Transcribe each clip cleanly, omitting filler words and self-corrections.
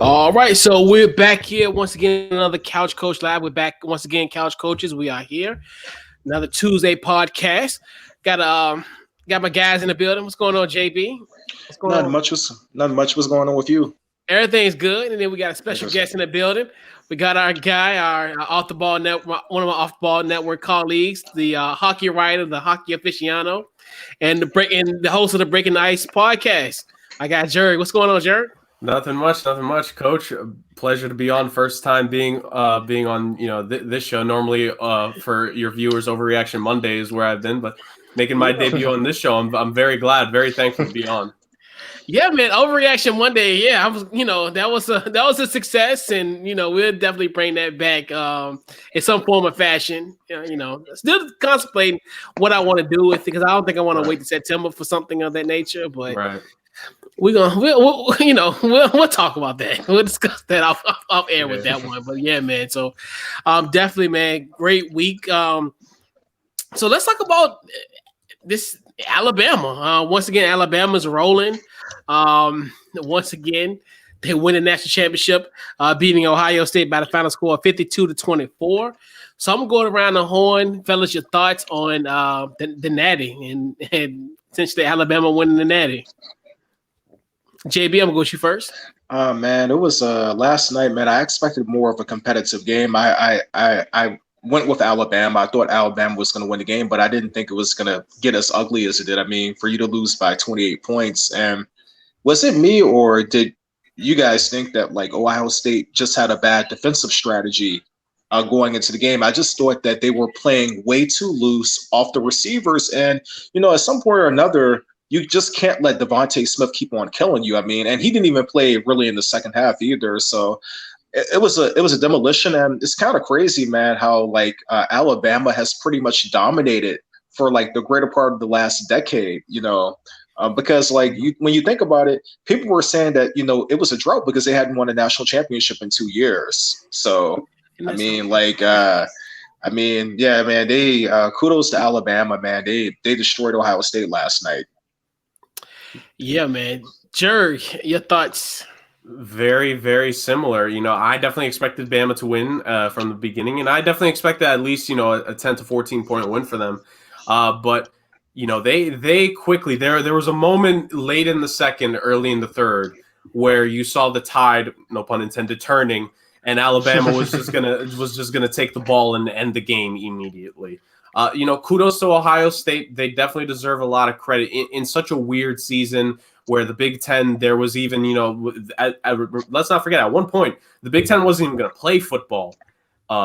All right, so we're back here once again. Another Couch Coach Live. We're back once again, Couch Coaches. We are here. Another Tuesday podcast. Got my guys in the building. What's going on, JB? What's going Not on? much was going on with you. Everything's good, and then we got a special guest in the building. We got our guy, our off the ball network, one of my off ball network colleagues, the hockey writer, the hockey aficionado, and the host of the Breaking the Ice podcast. I got Jurg. What's going on, Jurg? Nothing much, Coach. Pleasure to be on. First time being on this show. Normally, for your viewers, Overreaction Monday is where I've been, but making my debut on this show, I'm very glad, very thankful to be on. Yeah, man. Overreaction Monday. Yeah, I was. That was a success, and we'll definitely bring that back in some form of fashion. Still contemplating what I want to do with it because I don't think I want to wait to September for something of that nature, but. Right. We'll talk about that. We'll discuss that off air with that one. But yeah, man. So, definitely, man. Great week. So let's talk about this Alabama. Once again, Alabama's rolling. Once again, they win the national championship, beating Ohio State by the final score of 52-24. So I'm going around the horn, fellas. Your thoughts on the Natty and essentially Alabama winning the Natty. JB, I'm gonna go with you first. Man, it was last night, man. I expected more of a competitive game. I went with Alabama. I thought Alabama was going to win the game, but I didn't think it was going to get as ugly as it did. I mean, for you to lose by 28 points, and was it me or did you guys think that like Ohio State just had a bad defensive strategy going into the game? I just thought that they were playing way too loose off the receivers, and at some point or another. You just can't let Devontae Smith keep on killing you. I mean, and he didn't even play really in the second half either. So it was a demolition, and it's kind of crazy, man, how like Alabama has pretty much dominated for like the greater part of the last decade. Because like when you think about it, people were saying that it was a drought because they hadn't won a national championship in 2 years. So yeah, man. They kudos to Alabama, man. They destroyed Ohio State last night. Yeah, man. Jurg, your thoughts? Very, very similar. I definitely expected Bama to win from the beginning, and I definitely expected at least, a 10 to 14 point win for them. But they quickly there was a moment late in the second, early in the third, where you saw the tide, no pun intended, turning, and Alabama was just gonna take the ball and end the game immediately. Kudos to Ohio State. They definitely deserve a lot of credit in such a weird season where the Big Ten, there was even, let's not forget, at one point, the Big Ten wasn't even going to play football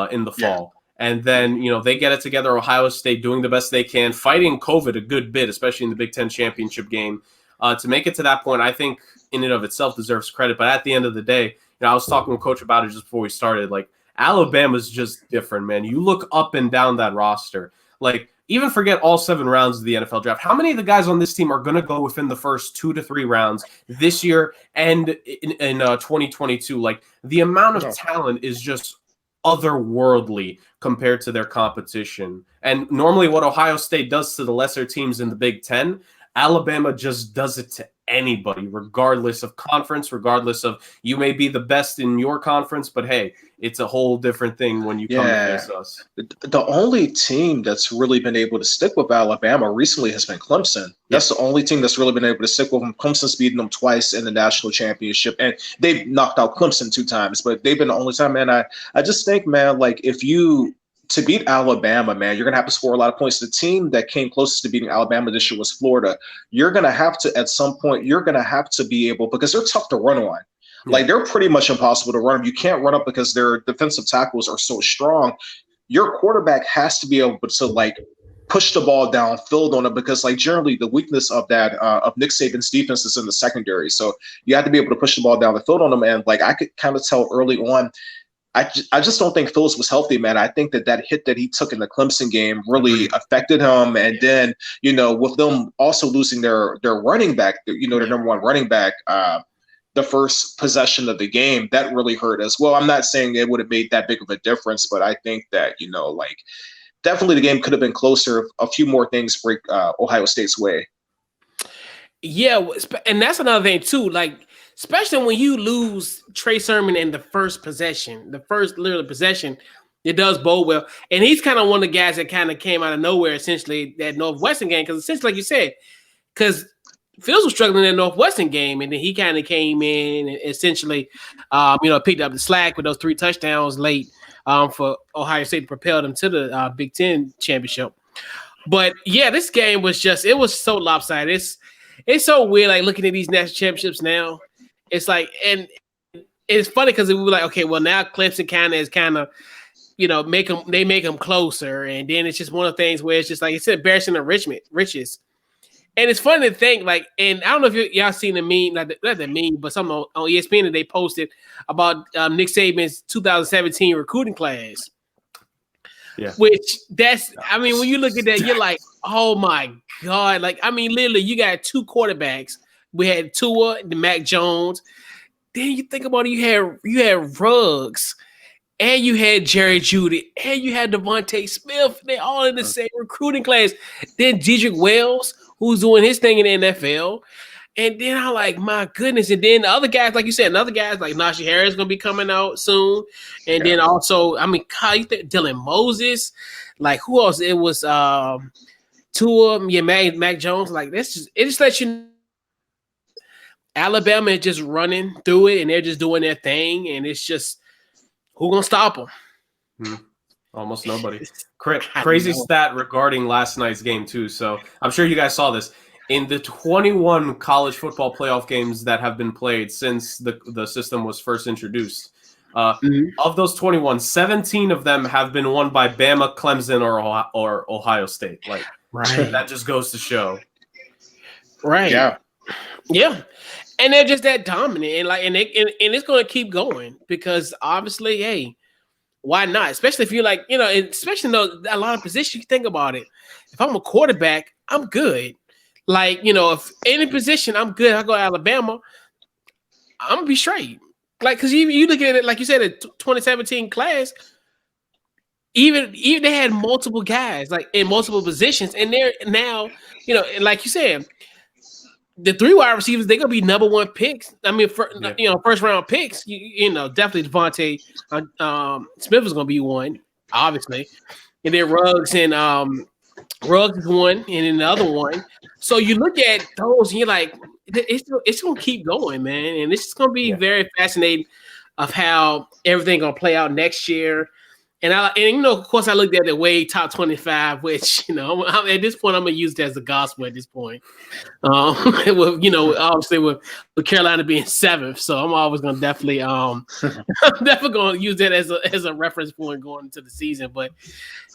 in the fall. And then, they get it together, Ohio State doing the best they can, fighting COVID a good bit, especially in the Big Ten championship game. To make it to that point, I think in and of itself deserves credit. But at the end of the day, I was talking with Coach about it just before we started, like, Alabama's just different, man. You look up and down that roster. Like, even forget all 7 rounds of the NFL draft. How many of the guys on this team are going to go within the first 2 to 3 rounds this year and in 2022? Like, the amount of talent is just otherworldly compared to their competition. And normally what Ohio State does to the lesser teams in the Big Ten, Alabama just does it to anybody, regardless of conference, regardless of you may be the best in your conference, but hey, it's a whole different thing when you come to face us. The only team that's really been able to stick with Alabama recently has been Clemson. That's the only team that's really been able to stick with them. Clemson's beaten them twice in the national championship, and they've knocked out Clemson 2 times, but they've been the only time, man. I just think, man, like if you to beat Alabama, man, you're going to have to score a lot of points. The team that came closest to beating Alabama this year was Florida. You're going to have to, at some point, you're going to have to be able, because they're tough to run on. Like, they're pretty much impossible to run them. You can't run up because their defensive tackles are so strong. Your quarterback has to be able to, like, push the ball downfield on it because, like, generally the weakness of that, of Nick Saban's defense is in the secondary. So you have to be able to push the ball down the field on them. And, like, I could kind of tell early on, I just don't think Phillips was healthy, man. I think that hit that he took in the Clemson game really affected him. And then, with them also losing their running back, their number one running back, the first possession of the game, that really hurt as well. I'm not saying it would have made that big of a difference, but I think that, definitely the game could have been closer. A few more things break Ohio State's way. Yeah, and that's another thing too. Like, especially when you lose Trey Sermon in the first possession, literal possession, it does bode well. And he's kind of one of the guys that kind of came out of nowhere, essentially, that Northwestern game, because essentially, like you said, because Fields was struggling in the Northwestern game, and then he kind of came in and essentially, picked up the slack with those 3 touchdowns late for Ohio State to propel them to the Big Ten championship. But yeah, this game was it was so lopsided. It's so weird, like looking at these national championships now. It's like, and it's funny because we were like, okay, well now Clemson kind of, make them closer, and then it's just one of the things where it's just like it's embarrassing the riches. And it's funny to think, like, and I don't know if y'all seen the meme, not the meme, but something on ESPN that they posted about Nick Saban's 2017 recruiting class. Yeah. Which when you look at that, you're like, oh my God. Like, literally, you got 2 quarterbacks. We had Tua and Mac Jones. Then you think about it, you had Ruggs, and you had Jerry Jeudy, and you had Devontae Smith. They're all in the same recruiting class. Then Dedrick Wells, who's doing his thing in the NFL. And then I'm like, my goodness. And then the other guys, like you said, like Najee Harris is going to be coming out soon. And then also, you think Dylan Moses, like who else? It was Tua, Mac Jones. Like it just lets you know Alabama is just running through it, and they're just doing their thing. And it's just, who going to stop them? Almost nobody. Crazy stat regarding last night's game, too. So I'm sure you guys saw this. In the 21 college football playoff games that have been played since the system was first introduced, of those 21, 17 of them have been won by Bama, Clemson, or Ohio State. Like, that just goes to show. Right. Yeah. Yeah. And they're just that dominant. And it's going to keep going because obviously, hey, why not? Especially if you're like, especially in a lot of positions, you think about it. If I'm a quarterback, I'm good. Like, if any position, I'm good. I go to Alabama, I'm going to be straight. Like, because you look at it, like you said, the 2017 class, even they had multiple guys, like, in multiple positions. And they're now, like you said, the 3 wide receivers, they're going to be number 1 picks. First round picks. Definitely Devontae Smith is going to be one, obviously. And then Ruggs is one, and then the other one. So you look at those, and you're like, it's going to keep going, man. And it's just going to be very fascinating of how everything going to play out next year. And of course, I looked at the way top 25, which at this point I'm gonna use that as the gospel at this point. Obviously with Carolina being 7th, so I'm always gonna definitely gonna use that as a reference point going into the season. But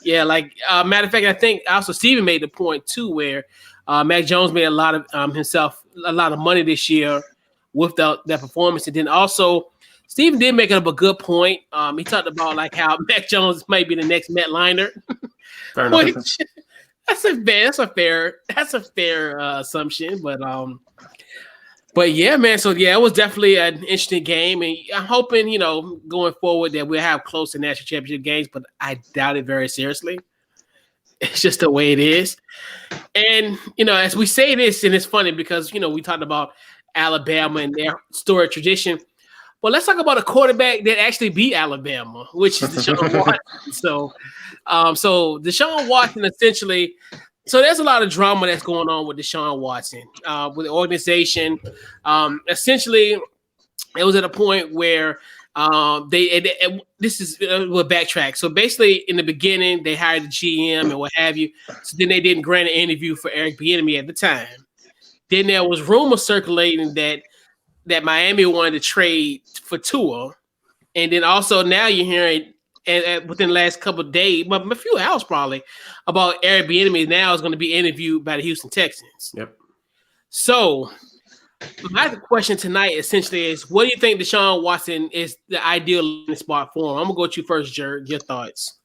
yeah, like matter of fact, I think also Steven made the point too, where Mac Jones made a lot of himself a lot of money this year with that performance, and then also. Steven did make up a good point. He talked about like how Mac Jones might be the next Matt Leinart. Fair enough. That's a fair assumption. But yeah, man. So yeah, it was definitely an interesting game, and I'm hoping going forward that we'll have close to national championship games. But I doubt it very seriously. It's just the way it is. And as we say this, and it's funny because we talked about Alabama and their storied tradition. Well, let's talk about a quarterback that actually beat Alabama, which is Deshaun Watson. So Deshaun Watson essentially. So there's a lot of drama that's going on with Deshaun Watson, with the organization. Essentially, it was at a point where we'll backtrack. So basically, in the beginning, they hired the GM and what have you. So then they didn't grant an interview for Eric Bieniemy at the time. Then there was rumors circulating that Miami wanted to trade for Tua. And then also now you're hearing within the last couple of days, but a few hours probably, about Eric Bieniemy now is going to be interviewed by the Houston Texans. Yep. So my question tonight essentially is, what do you think Deshaun Watson is the ideal spot for him? I'm going to go with you first, Jurg. Your thoughts.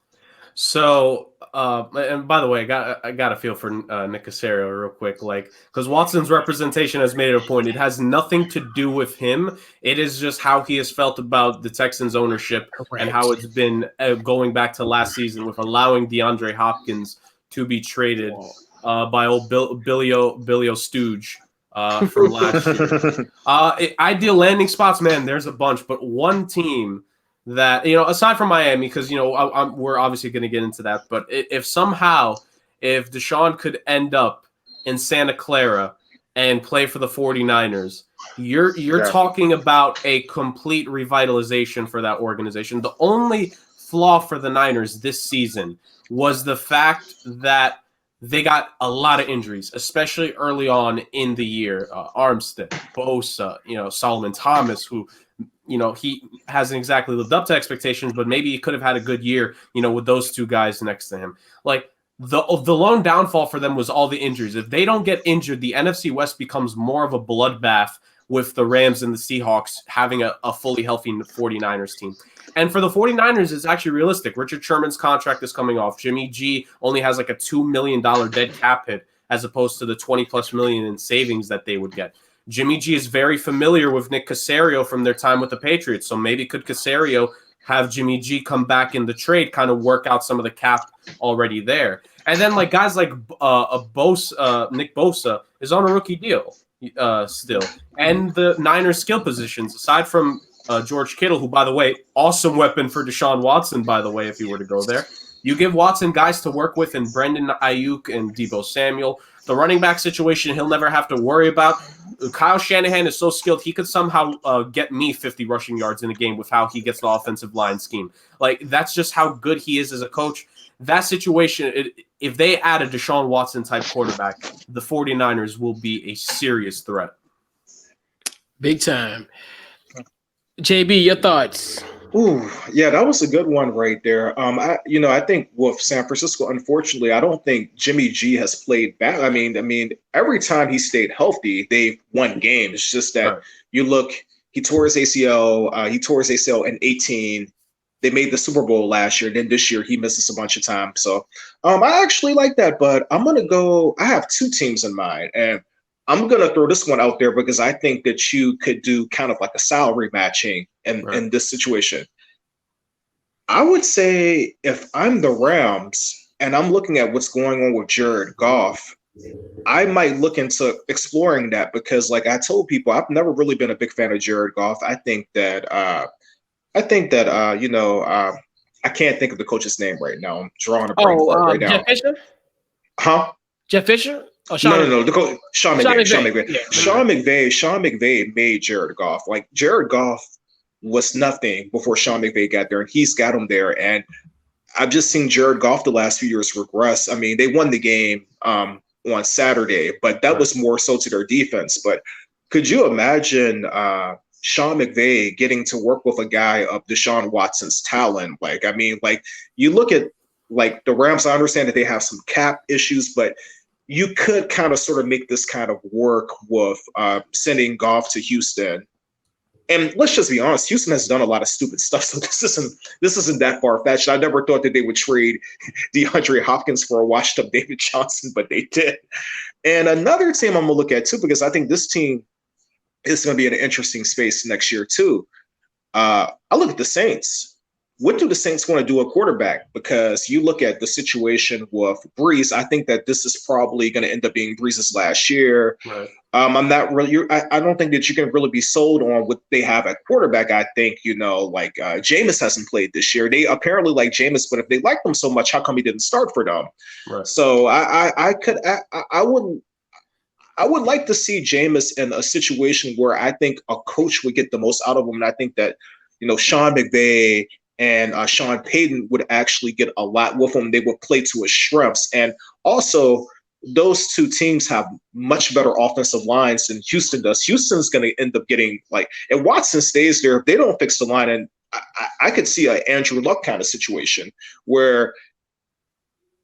So, and by the way, I got a feel for Nick Caserio real quick, like, because Watson's representation has made it a point. It has nothing to do with him. It is just how he has felt about the Texans' ownership. Correct. And how it's been going back to last season with allowing DeAndre Hopkins to be traded by old Billy Stooge from last year. Ideal landing spots, man, there's a bunch, but one team that, aside from Miami, because, we're obviously going to get into that, but if Deshaun could end up in Santa Clara and play for the 49ers, you're talking about a complete revitalization for that organization. The only flaw for the Niners this season was the fact that they got a lot of injuries, especially early on in the year. Armstead, Bosa, Solomon Thomas, who, he hasn't exactly lived up to expectations, but maybe he could have had a good year, with those two guys next to him. Like, the lone downfall for them was all the injuries. If they don't get injured, the NFC West becomes more of a bloodbath with the Rams and the Seahawks having a fully healthy 49ers team. And for the 49ers, it's actually realistic. Richard Sherman's contract is coming off. Jimmy G only has like a $2 million dead cap hit as opposed to the $20+ million in savings that they would get. Jimmy G is very familiar with Nick Caserio from their time with the Patriots. So maybe could Caserio have Jimmy G come back in the trade, kind of work out some of the cap already there. And then like guys like Nick Bosa is on a rookie deal still. And the Niners skill positions, aside from George Kittle, who, by the way, awesome weapon for Deshaun Watson, by the way, if he were to go there. You give Watson guys to work with in Brendan Ayuk and Deebo Samuel. The running back situation, he'll never have to worry about. Kyle Shanahan is so skilled, he could somehow get me 50 rushing yards in a game with how he gets the offensive line scheme. Like, that's just how good he is as a coach. That situation, if they add a Deshaun Watson-type quarterback, the 49ers will be a serious threat. Big time. JB, your thoughts? Ooh, yeah, that was a good one right there. I think with San Francisco, unfortunately, I don't think Jimmy G has played bad. I mean, every time he stayed healthy, they've won games. It's just that you look, he tore his ACL in 18. They made the Super Bowl last year. Then this year he misses a bunch of time. So I actually like that, but I'm going to go. I have two teams in mind, and I'm going to throw this one out there because I think that you could do kind of like a salary matching in this situation. I would say if I'm the Rams and I'm looking at what's going on with Jared Goff, I might look into exploring that because, like I told people, I've never really been a big fan of Jared Goff. I think that I can't think of the coach's name right now. I'm drawing a brain fart right now. Jeff Fisher? Huh? Jeff Fisher? Oh, no. The coach, Sean McVay. Yeah. Sean McVay made Jared Goff. Like, Jared Goff was nothing before Sean McVay got there, and he's got him there. And I've just seen Jared Goff the last few years regress. I mean, they won the game on Saturday, but that was more so to their defense. But could you imagine Sean McVay getting to work with a guy of Deshaun Watson's talent? You look at like the Rams, I understand that they have some cap issues, but you could kind of sort of make this kind of work with sending Goff to Houston. And let's just be honest, Houston has done a lot of stupid stuff, so this isn't that far-fetched. I never thought that they would trade DeAndre Hopkins for a washed-up David Johnson, but they did. And another team I'm going to look at, too, because I think this team is going to be in an interesting space next year, too. I look at the Saints. What do the Saints want to do at quarterback? Because you look at the situation with Brees, I think that this is probably going to end up being Brees' last year. Right. I'm not really. I don't think that you can really be sold on what they have at quarterback. I think Jameis hasn't played this year. They apparently like Jameis, but if they like him so much, how come he didn't start for them? Right. So I would like to see Jameis in a situation where I think a coach would get the most out of him, and I think that Sean McVay and Sean Payton would actually get a lot with him. They would play to his strengths, and also those two teams have much better offensive lines than Houston does. Houston's going to end up getting if Watson stays there, if they don't fix the line, and I could see an Andrew Luck kind of situation where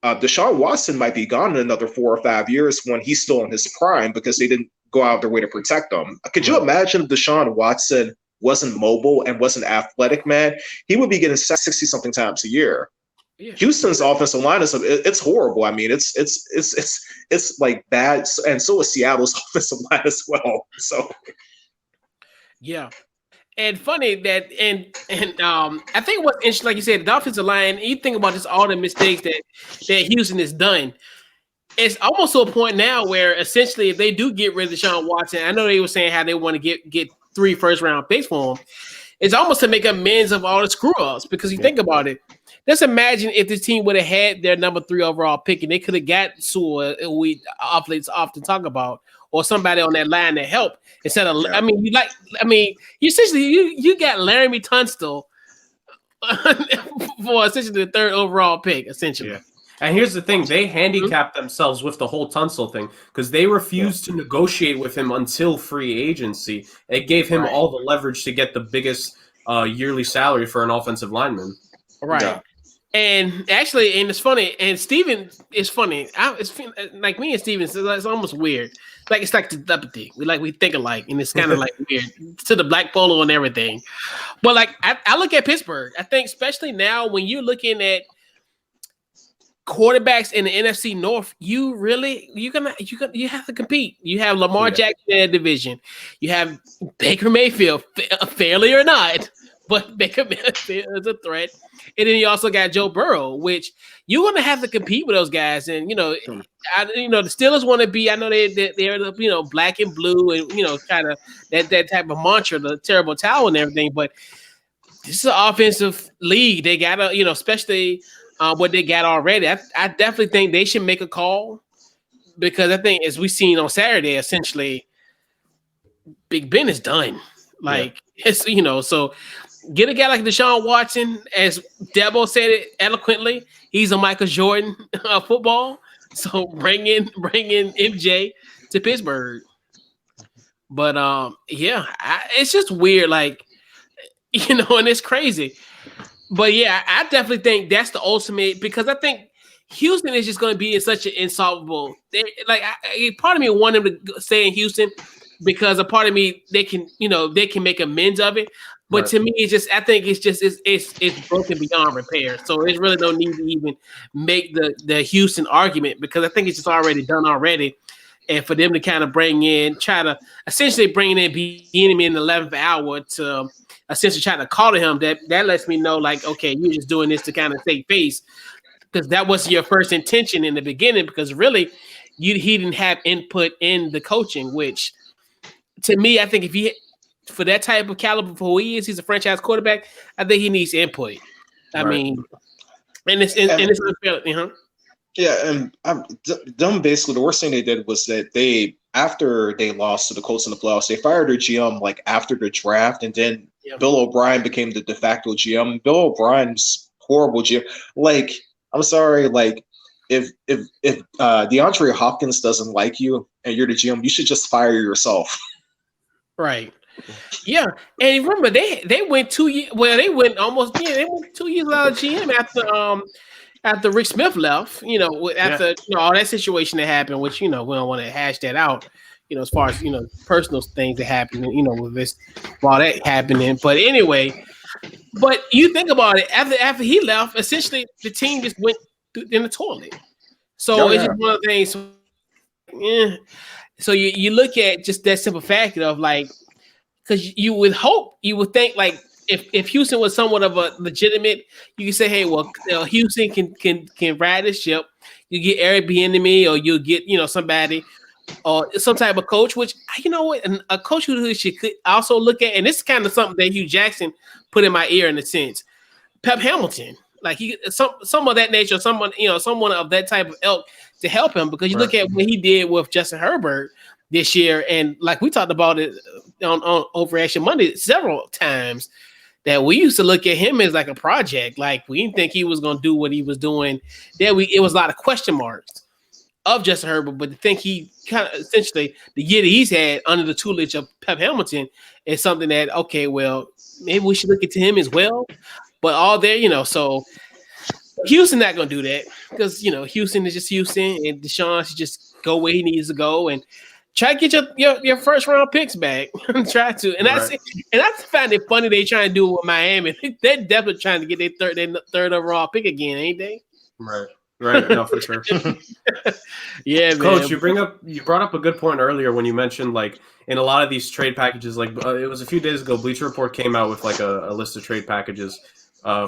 Deshaun Watson might be gone in another 4 or 5 years when he's still in his prime because they didn't go out of their way to protect him. Could you imagine if Deshaun Watson wasn't mobile and wasn't athletic, man? He would be getting 60-something times a year. Yeah. Houston's offensive line it's horrible. I mean, it's like bad, and so is Seattle's offensive line as well. So, yeah, and funny that and I think what's interesting, like you said, the offensive line. You think about just all the mistakes that Houston has done. it's almost to a point now where essentially if they do get rid of Deshaun Watson, I know they were saying how they want to get 3 first-round picks for him. It's almost to make amends of all the screw-ups because you think about it. Just imagine if this team would have had their number 3 overall pick and they could have got Sewell, we often talk about, or somebody on that line to help instead of. I mean, you essentially you got Laramie Tunstall for essentially the 3rd overall pick, essentially. Yeah. And here's the thing: they handicapped themselves with the whole Tunstall thing because they refused to negotiate with him until free agency. It gave him all the leverage to get the biggest yearly salary for an offensive lineman. Right. Yeah. And actually, and it's funny, and Steven is funny. It's like me and Steven, it's almost weird. It's like the telepathy. We think alike, and it's kind of like weird to the black polo and everything. But like I look at Pittsburgh, I think especially now when you're looking at quarterbacks in the NFC North, you have to compete. You have Lamar Jackson in that division. You have Baker Mayfield, fairly or not, but Baker Mayfield is a threat. And then you also got Joe Burrow, which you're going to have to compete with those guys. And the Steelers want to be. I know they're black and blue, and kind of that type of mantra, the terrible towel and everything. But this is an offensive league. They got to, especially what they got already. I definitely think they should make a call because I think, as we seen on Saturday, essentially, Big Ben is done. It's so. Get a guy like Deshaun Watson, as Debo said it eloquently. He's a Michael Jordan of football. So bring in MJ to Pittsburgh. But it's just weird, and it's crazy. But yeah, I definitely think that's the ultimate because I think Houston is just going to be in such an insolvable. Part of me want them to stay in Houston because a part of me they can make amends of it. But to me, I think it's broken beyond repair. So there's really no need to even make the Houston argument because I think it's just already done already. And for them to kind of try to essentially bring in Bieniemy in the 11th hour to essentially try to call to him, that lets me know, okay, you're just doing this to kind of save face because that was your first intention in the beginning because really he didn't have input in the coaching, which to me, I think if he – for that type of caliber for who he is, he's a franchise quarterback. I think he needs input. I mean, and it's unfair. Yeah, and them basically the worst thing they did was that after they lost to the Colts in the playoffs, they fired their GM after the draft, and then Bill O'Brien became the de facto GM. Bill O'Brien's horrible GM. I'm sorry, if DeAndre Hopkins doesn't like you and you're the GM, you should just fire yourself. Right. Yeah, and remember they went 2 years. Well, they went 2 years without a GM after Rick Smith left. After all that situation that happened, which we don't want to hash that out. As far as personal things that happened, with this while that happening. But anyway, you think about it after he left, essentially the team just went in the toilet. So it's just one of the things. Yeah. So you look at just that simple fact of because you would think if Houston was somewhat of a legitimate, you can say, hey, well, Houston can ride this ship. You get Eric Bieniemy, or you get somebody or some type of coach, which a coach who should also look at, and this is kind of something that Hugh Jackson put in my ear in a sense. Pep Hamilton, some of that nature, someone of that type of ilk to help him because you look at what he did with Justin Herbert this year, and like we talked about it on Overreaction Monday several times, that we used to look at him as like a project. We didn't think he was going to do what he was doing. It was a lot of question marks of Justin Herbert, but to think he kind of essentially the year that he's had under the tutelage of Pep Hamilton is something that well, maybe we should look into him as well. But all there, so Houston not going to do that because Houston is just Houston, and Deshaun should just go where he needs to go and try to get your first round picks back. Try to, and I find it funny they trying to do it with Miami. They're definitely trying to get their third overall pick again, ain't they? Right. No, for sure. Yeah, Coach, man. you brought up a good point earlier when you mentioned in a lot of these trade packages, it was a few days ago, Bleacher Report came out with a list of trade packages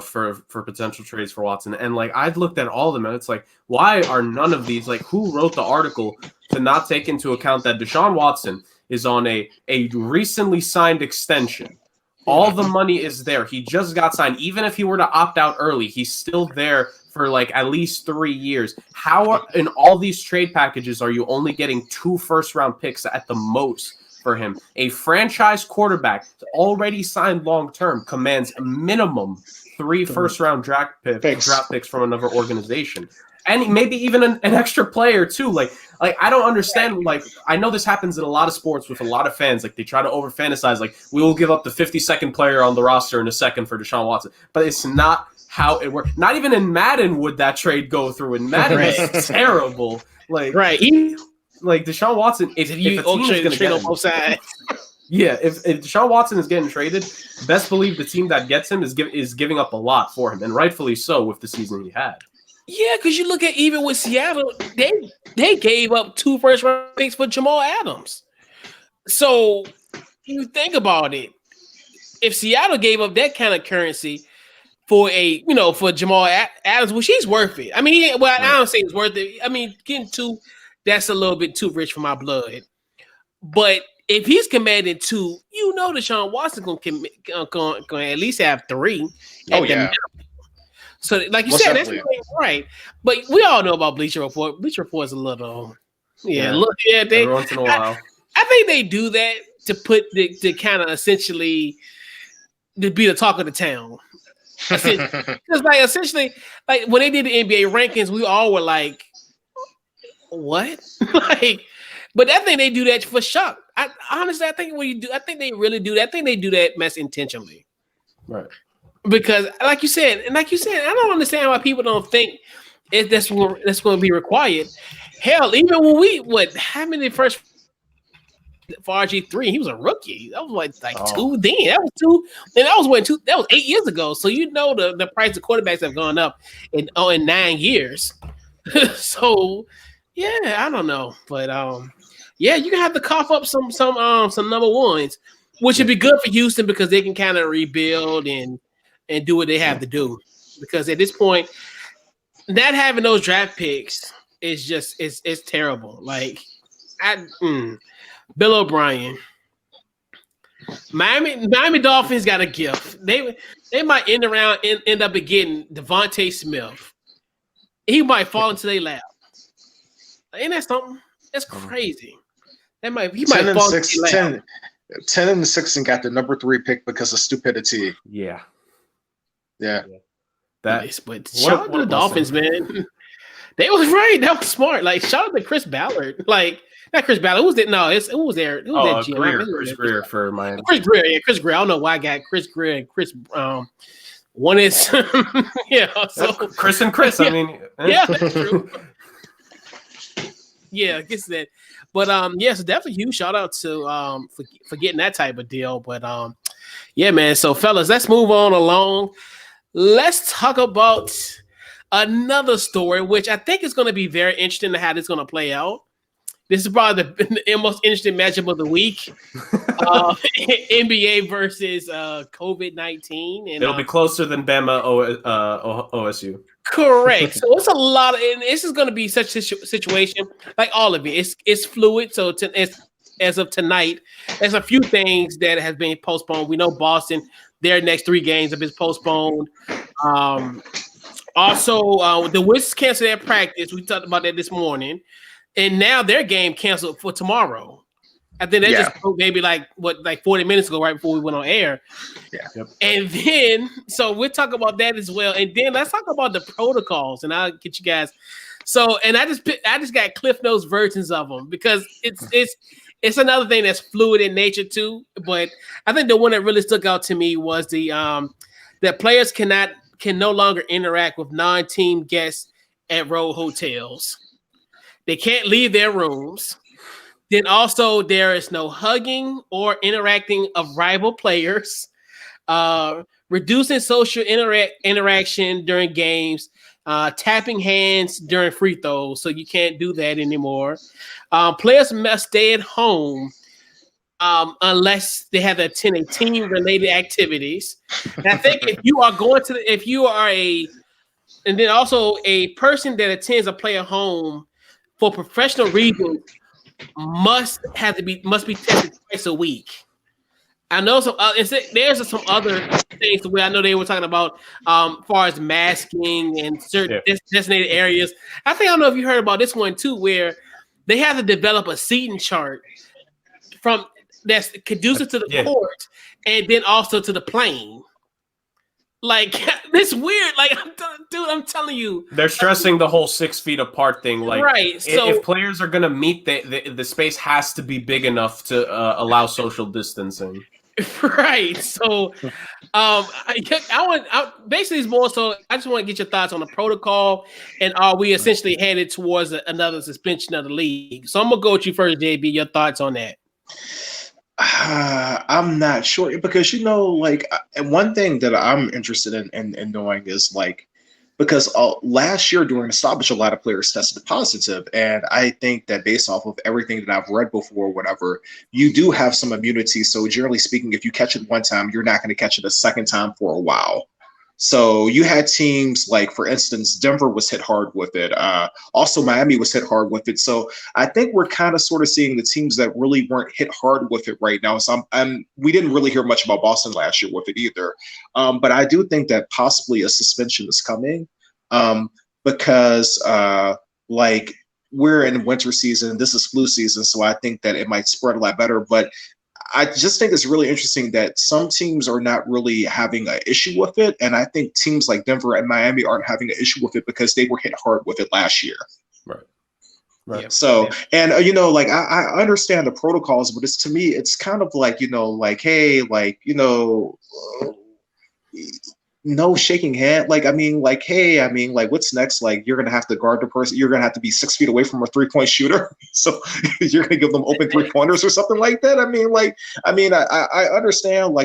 for potential trades for Watson. And like I've looked at all of them, and it's like, why are none of these, like, who wrote the article to not take into account that Deshaun Watson is on a recently signed extension? All the money is there. He just got signed. Even if he were to opt out early, he's still there for like at least 3 years. How in all these trade packages are you only getting 2 first-round picks at the most for him? A franchise quarterback already signed long-term commands a minimum 3 first-round draft picks from another organization. And maybe even an extra player too. Like I don't understand. Like, I know this happens in a lot of sports with a lot of fans. Like, they try to over fantasize. Like, we will give up the 52nd player on the roster in a second for Deshaun Watson, but it's not how it works. Not even in Madden would that trade go through. In Madden, it's terrible. Like, like Deshaun Watson. If a team is going to trade on both sides. Yeah, if Deshaun Watson is getting traded, best believe the team that gets him is giving up a lot for him, and rightfully so with the season he had. Yeah, because you look at even with Seattle, they gave up 2 first-round picks for Jamal Adams. So you think about it, if Seattle gave up that kind of currency for for Jamal Adams, well, she's worth it. I mean, I don't say it's worth it. I mean, getting 2, that's a little bit too rich for my blood. But if he's commanding 2, Deshaun Watson going at least have 3. Oh yeah. So, like you said, that's right. But we all know about Bleacher Report. Bleacher Report is a little, every once in a while. I think they do that to kind of essentially to be the talk of the town. Because essentially, when they did the NBA rankings, we all were like, "What?" But I think they do that for shock. Honestly, I think they really do that. I think they do that mess intentionally. Right. Because, like you said, I don't understand why people don't think that's going to be required. Hell, even when how many first for RG3? He was a rookie. That was like 2 then. That was 2, and that was 2. That was 8 years ago. So the price of quarterbacks have gone up in 9 years. So yeah, I don't know, but yeah, you can have to cough up some number ones, which would be good for Houston because they can kind of rebuild and do what they have to do. Because at this point, not having those draft picks is just it's terrible. Like Bill O'Brien, Miami Dolphins got a gift. They might end up getting Devontae Smith. He might fall into their lap. Ain't that something? That's crazy. He might fall into their lap. 10-6 and got the number 3 pick because of stupidity. Yeah. But shout out to the Dolphins, man. They was right. That was smart. Like, shout out to Chris Ballard. Like, not Chris Ballard. Who was it? No, who was there? Who was that GM? Chris Greer for Miami. Chris Greer. Yeah, Chris Greer. I don't know why I got Chris Greer and Chris. One is So Chris and Chris. I mean, yeah, that's true. Yeah, I guess that. But so definitely huge shout out to for getting that type of deal. But yeah, man. So fellas, let's move on along. Let's talk about another story, which I think is going to be very interesting to how this is going to play out. This is probably the most interesting matchup of the week. NBA versus COVID-19. And it'll be closer than Bama OSU. Correct. So it's a lot of, and this is going to be such a situation, like all of it. It's fluid. So as of tonight, there's a few things that has been postponed. We know Boston, their next 3 games have been postponed. Also, the Wizards canceled their practice. We talked about that this morning. And now their game canceled for tomorrow. I think that just maybe like 40 minutes ago, right before we went on air. Yeah. Yep. And then, so we'll talk about that as well. And then let's talk about the protocols, and I'll get you guys. So, and I just got Cliff Notes versions of them because it's another thing that's fluid in nature too. But I think the one that really stuck out to me was that players can no longer interact with non-team guests at road hotels. They can't leave their rooms. Then also there is no hugging or interacting of rival players, reducing social interaction during games, tapping hands during free throws. So you can't do that anymore. Players must stay at home unless they have to attend team-related activities. And I think if you are going to, if you are and then also a person that attends a player home for professional reasons must be tested twice a week. I know there's some other things where I know they were talking about far as masking and certain designated areas. I don't know if you heard about this one too, where they have to develop a seating chart from that's conducive to the court and then also to the plane. Like, it's weird. Like, I'm telling you. They're stressing the whole 6 feet apart thing. Like, right. So if players are going to meet, the space has to be big enough to allow social distancing. Right. So, basically it's more so. I just want to get your thoughts on the protocol, and are we essentially headed towards another suspension of the league? So I'm gonna go with you first, JB. Your thoughts on that? I'm not sure because one thing that I'm interested in knowing is because last year during the stoppage, a lot of players tested positive. And I think that based off of everything that I've read before, whatever, you do have some immunity. So generally speaking, if you catch it one time, you're not going to catch it a second time for a while. So you had teams like, for instance, Denver was hit hard with it. Also, Miami was hit hard with it. So I think we're kind of sort of seeing the teams that really weren't hit hard with it right now. So we didn't really hear much about Boston last year with it either. But I do think that possibly a suspension is coming because we're in winter season. This is flu season. So I think that it might spread a lot better. But I just think it's really interesting that some teams are not really having an issue with it. And I think teams like Denver and Miami aren't having an issue with it because they were hit hard with it last year. Right. Yeah. So, and, I understand the protocols, but to me, it's kind of hey, no shaking hand. Hey, what's next? You're going to have to guard the person. You're going to have to be 6 feet away from a 3-point shooter. So you're going to give them open 3-pointers or something like that. I understand,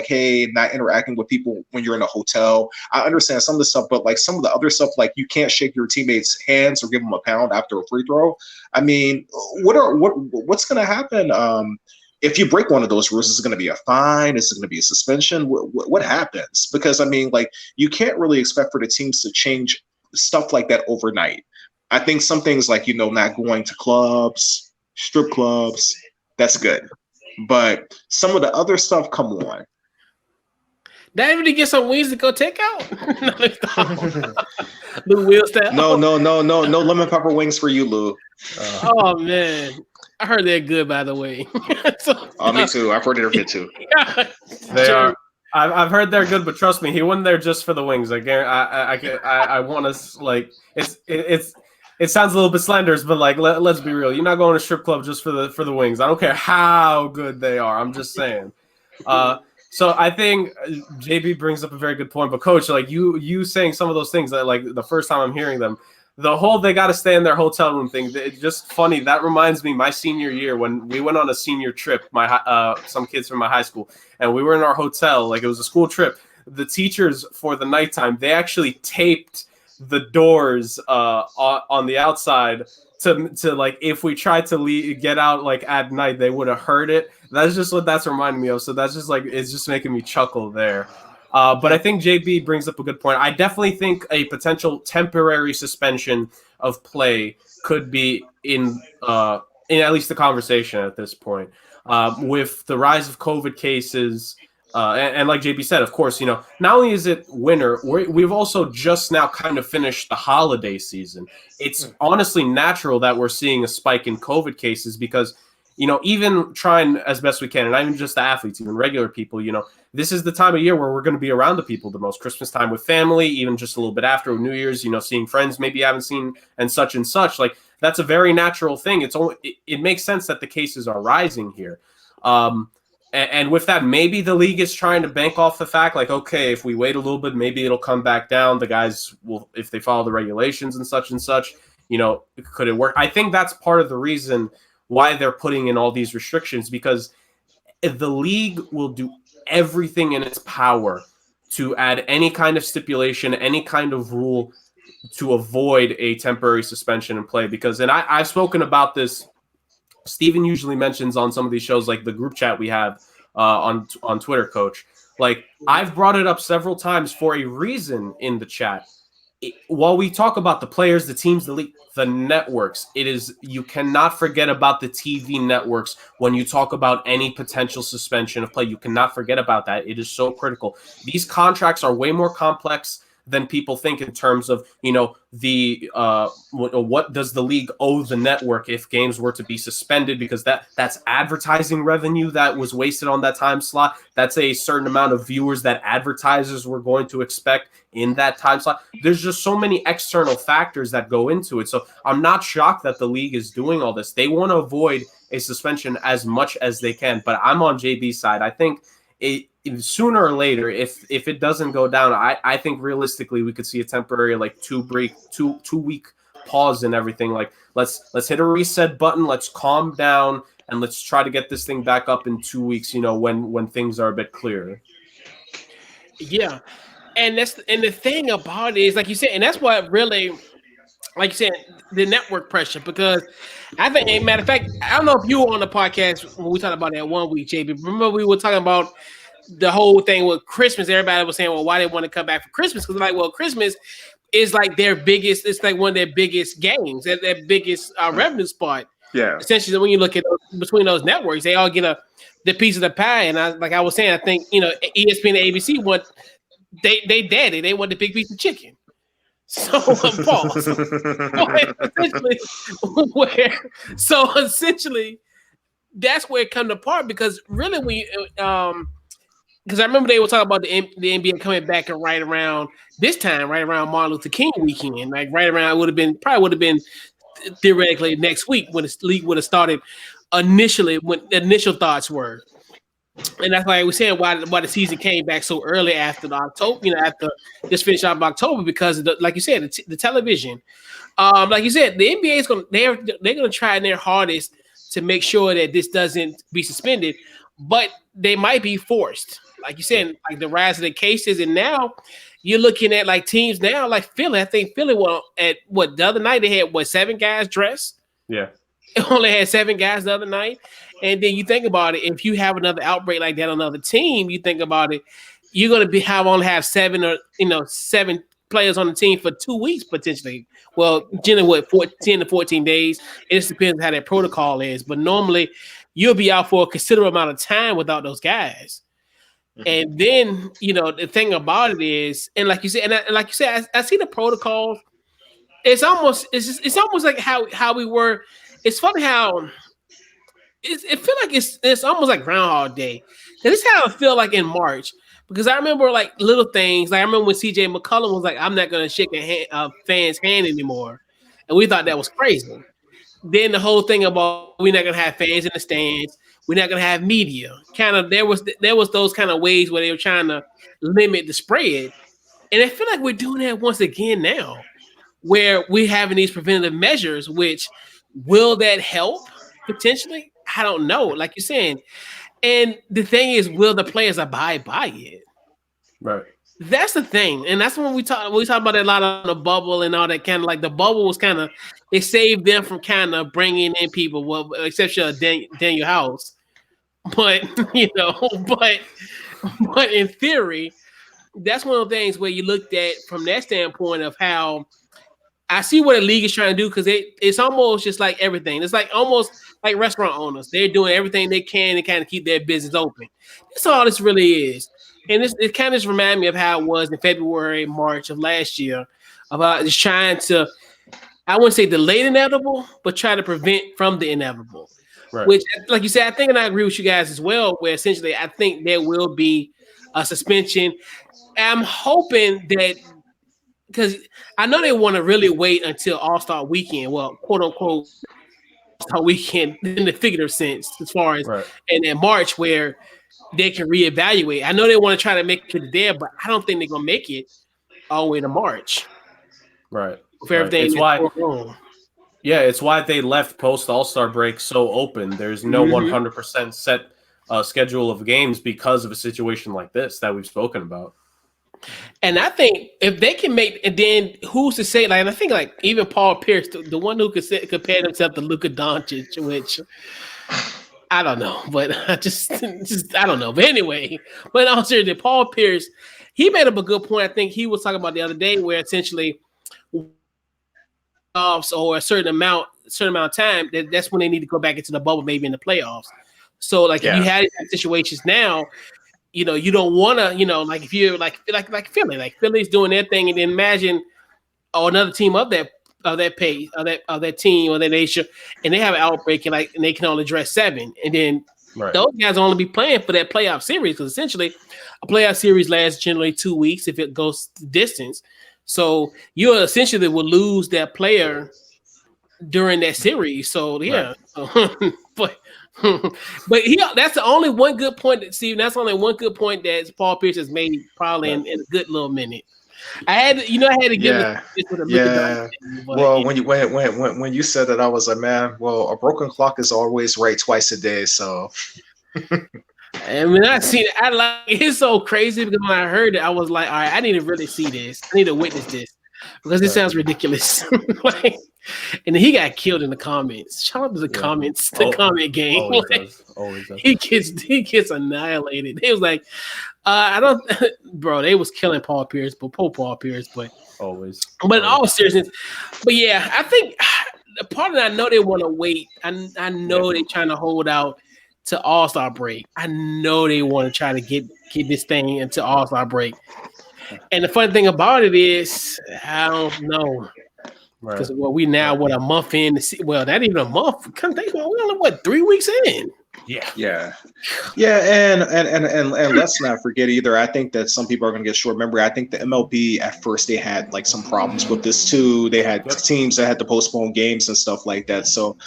hey, not interacting with people when you're in a hotel. I understand some of the stuff, but some of the other stuff, you can't shake your teammates' hands or give them a pound after a free throw. What's going to happen? If you break one of those rules, is it going to be a fine? Is it going to be a suspension? What happens? Because, you can't really expect for the teams to change stuff like that overnight. I think some things not going to clubs, strip clubs, that's good. But some of the other stuff, come on. Not even to get some wings to go take out? Lou Will style? No lemon pepper wings for you, Lou. Oh, man. I heard they're good, by the way. Me too. I've heard they're good too. They are. I've heard they're good, but trust me, he went there just for the wings. I want to it sounds a little bit slanderous, but let's be real. You're not going to a strip club just for the wings. I don't care how good they are. I'm just saying. So I think JB brings up a very good point. But Coach, you saying some of those things that the first time I'm hearing them. The whole they got to stay in their hotel room thing, it's just funny. That reminds me my senior year when we went on a senior trip, some kids from my high school, and we were in our hotel. It was a school trip. The teachers for the nighttime, they actually taped the doors on the outside to if we tried to get out at night, they would have heard it. That's just what that's reminding me of. So that's just it's just making me chuckle there. But I think JB brings up a good point. I definitely think a potential temporary suspension of play could be in at least the conversation at this point. With the rise of COVID cases, and like JB said, of course, not only is it winter, we've also just now kind of finished the holiday season. It's honestly natural that we're seeing a spike in COVID cases because, even trying as best we can, and not even just the athletes, even regular people, this is the time of year where we're going to be around the people the most. Christmas time with family, even just a little bit after New Year's, seeing friends maybe you haven't seen and such. That's a very natural thing. It makes sense that the cases are rising here. And with that, maybe the league is trying to bank off the fact okay, if we wait a little bit, maybe it'll come back down. The guys will, if they follow the regulations and such, could it work? I think that's part of the reason why they're putting in all these restrictions, because the league will do everything in its power to add any kind of stipulation, any kind of rule to avoid a temporary suspension in play. Because, and I've spoken about this, Steven usually mentions on some of these shows, like the group chat we have on Twitter, Coach. Like, I've brought it up several times for a reason in the chat. While we talk about the players, the teams, the league, the networks, you cannot forget about the TV networks when you talk about any potential suspension of play. You cannot forget about that. It is so critical. These contracts are way more complex than people think in terms of, what does the league owe the network if games were to be suspended, because that's advertising revenue that was wasted on that time slot. That's a certain amount of viewers that advertisers were going to expect in that time slot. There's just so many external factors that go into it. So I'm not shocked that the league is doing all this. They want to avoid a suspension as much as they can, but I'm on JB's side. I think sooner or later, if it doesn't go down, I think realistically we could see a temporary two week pause and everything. Like, let's hit a reset button, let's calm down, and let's try to get this thing back up in 2 weeks, when things are a bit clearer. Yeah. And the thing about it is, like you said, and that's what really, like you said, the network pressure, because I think, a matter of fact, I don't know if you were on the podcast when we talked about that 1 week, JB. Remember we were talking about the whole thing with Christmas. Everybody was saying, well, why they want to come back for Christmas? Because Christmas is like their biggest, it's like one of their biggest games, their biggest revenue spot. Yeah. Essentially, when you look at between those networks, they all get the piece of the pie. And I was saying, I think, ESPN and ABC they want the big piece of chicken. So pause. So essentially, that's where it comes apart, because really because I remember they were talking about the NBA coming back and right around this time, right around Martin Luther King weekend, like right around would have been theoretically next week when the league would have started initially, when the initial thoughts were. And that's why we're saying why the season came back so early after the October, after just finish out of October, because of like you said, the television. Like you said, the NBA they're gonna try their hardest to make sure that this doesn't be suspended, but they might be forced. Like you said, like the rise of the cases, and now you're looking at like teams now, like Philly. I think Philly the other night they had 7 guys dressed. Yeah. It only had 7 guys the other night. And then you think about it, if you have another outbreak like that on another team, you think about it, you're going to only have 7 players on the team for 2 weeks potentially. Well, generally, 10 to 14 days. It just depends how that protocol is. But normally, you'll be out for a considerable amount of time without those guys. Mm-hmm. And then, the thing about it is, and like you said, I see the protocols. It's almost like how we were. It's funny how it feel like it's almost like Groundhog Day. And this is how I feel like in March, because I remember like little things. Like I remember when CJ McCollum was like, "I'm not going to shake a fan's hand anymore," and we thought that was crazy. Then the whole thing about we're not going to have fans in the stands, we're not going to have media. Kind of there was those kind of ways where they were trying to limit the spread, and I feel like we're doing that once again now, where we're having these preventative measures. Which will that help potentially? I don't know. Like you're saying. And the thing is, will the players abide by it? Right. That's the thing. And that's when we talk about it a lot on the bubble and all that kind of like the bubble was kind of, it saved them from kind of bringing in people, well, except for Daniel House. But, but in theory, that's one of the things where you looked at from that standpoint of how I see what a league is trying to do, because it's almost just like everything. It's like almost like restaurant owners. They're doing everything they can to kind of keep their business open. That's all this really is. And it kind of just reminds me of how it was in February, March of last year, about just trying to, I wouldn't say delay the inevitable, but try to prevent from the inevitable. Right. Which, like you said, I think, and I agree with you guys as well, where essentially I think there will be a suspension. I'm hoping that, because I know they want to really wait until All-Star Weekend, well, quote unquote, All-Star Weekend in the figurative sense, as far as and in March, where they can reevaluate. I know they want to try to make it there, but I don't think they're gonna make it all the way to March. Right. For everything. It's why. Yeah, it's why they left post All-Star break so open. There's no 100% set schedule of games because of a situation like this that we've spoken about. And I think if they can make, and then who's to say? Like, I think like even Paul Pierce, the one who could compare himself to Luka Doncic, which I don't know, but I just I don't know. But anyway, but also Paul Pierce, he made up a good point. I think he was talking about the other day where essentially offs or a certain amount of time, that's when they need to go back into the bubble, maybe in the playoffs. So like if you had situations now, you don't want to, like if you're like Philly's doing their thing, and then imagine another team of that pace of that team or that nation, and they have an outbreak and they can only dress 7, and then those guys only be playing for that playoff series, because essentially a playoff series lasts generally 2 weeks if it goes distance. So you essentially will lose that player during that series. So yeah, but that's the only one good point that Steve. That's only one good point that Paul Pierce has made probably in a good little minute. I had to give it with a well, when you said that, I was like, man, well, a broken clock is always right twice a day. So, I mean, I seen it. It's so crazy because when I heard it, I was like, all right, I need to really see this. I need to witness this because it sounds ridiculous. And then he got killed in the comments. Shout out to the comments, the comment game. Always does. He gets annihilated. He was like, I don't, bro. They was killing Paul Pierce, but Paul Pierce, but always. But in all seriousness, but yeah, I think the part that I know they want to wait. I know they're trying to hold out to All-Star break. I know they want to try to get this thing into All-Star break. And the funny thing about it is, I don't know. Because we now a month in to see, well, not even a month. Come think about, we only 3 weeks in. Yeah, and let's not forget either. I think that some people are going to get short memory. I think the MLB at first they had like some problems with this too. They had teams that had to postpone games and stuff like that. So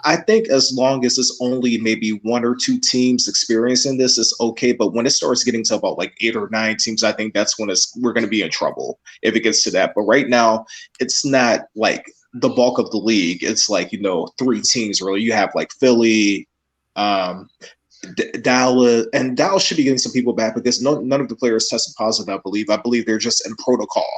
I think as long as it's only maybe 1 or 2 teams experiencing this, it's okay. But when it starts getting to about like 8 or 9 teams, I think that's when we're going to be in trouble if it gets to that. But right now, it's not like the bulk of the league. It's like 3 teams really. You have like Philly, Dallas, and Dallas should be getting some people back because none of the players tested positive. I believe they're just in protocol.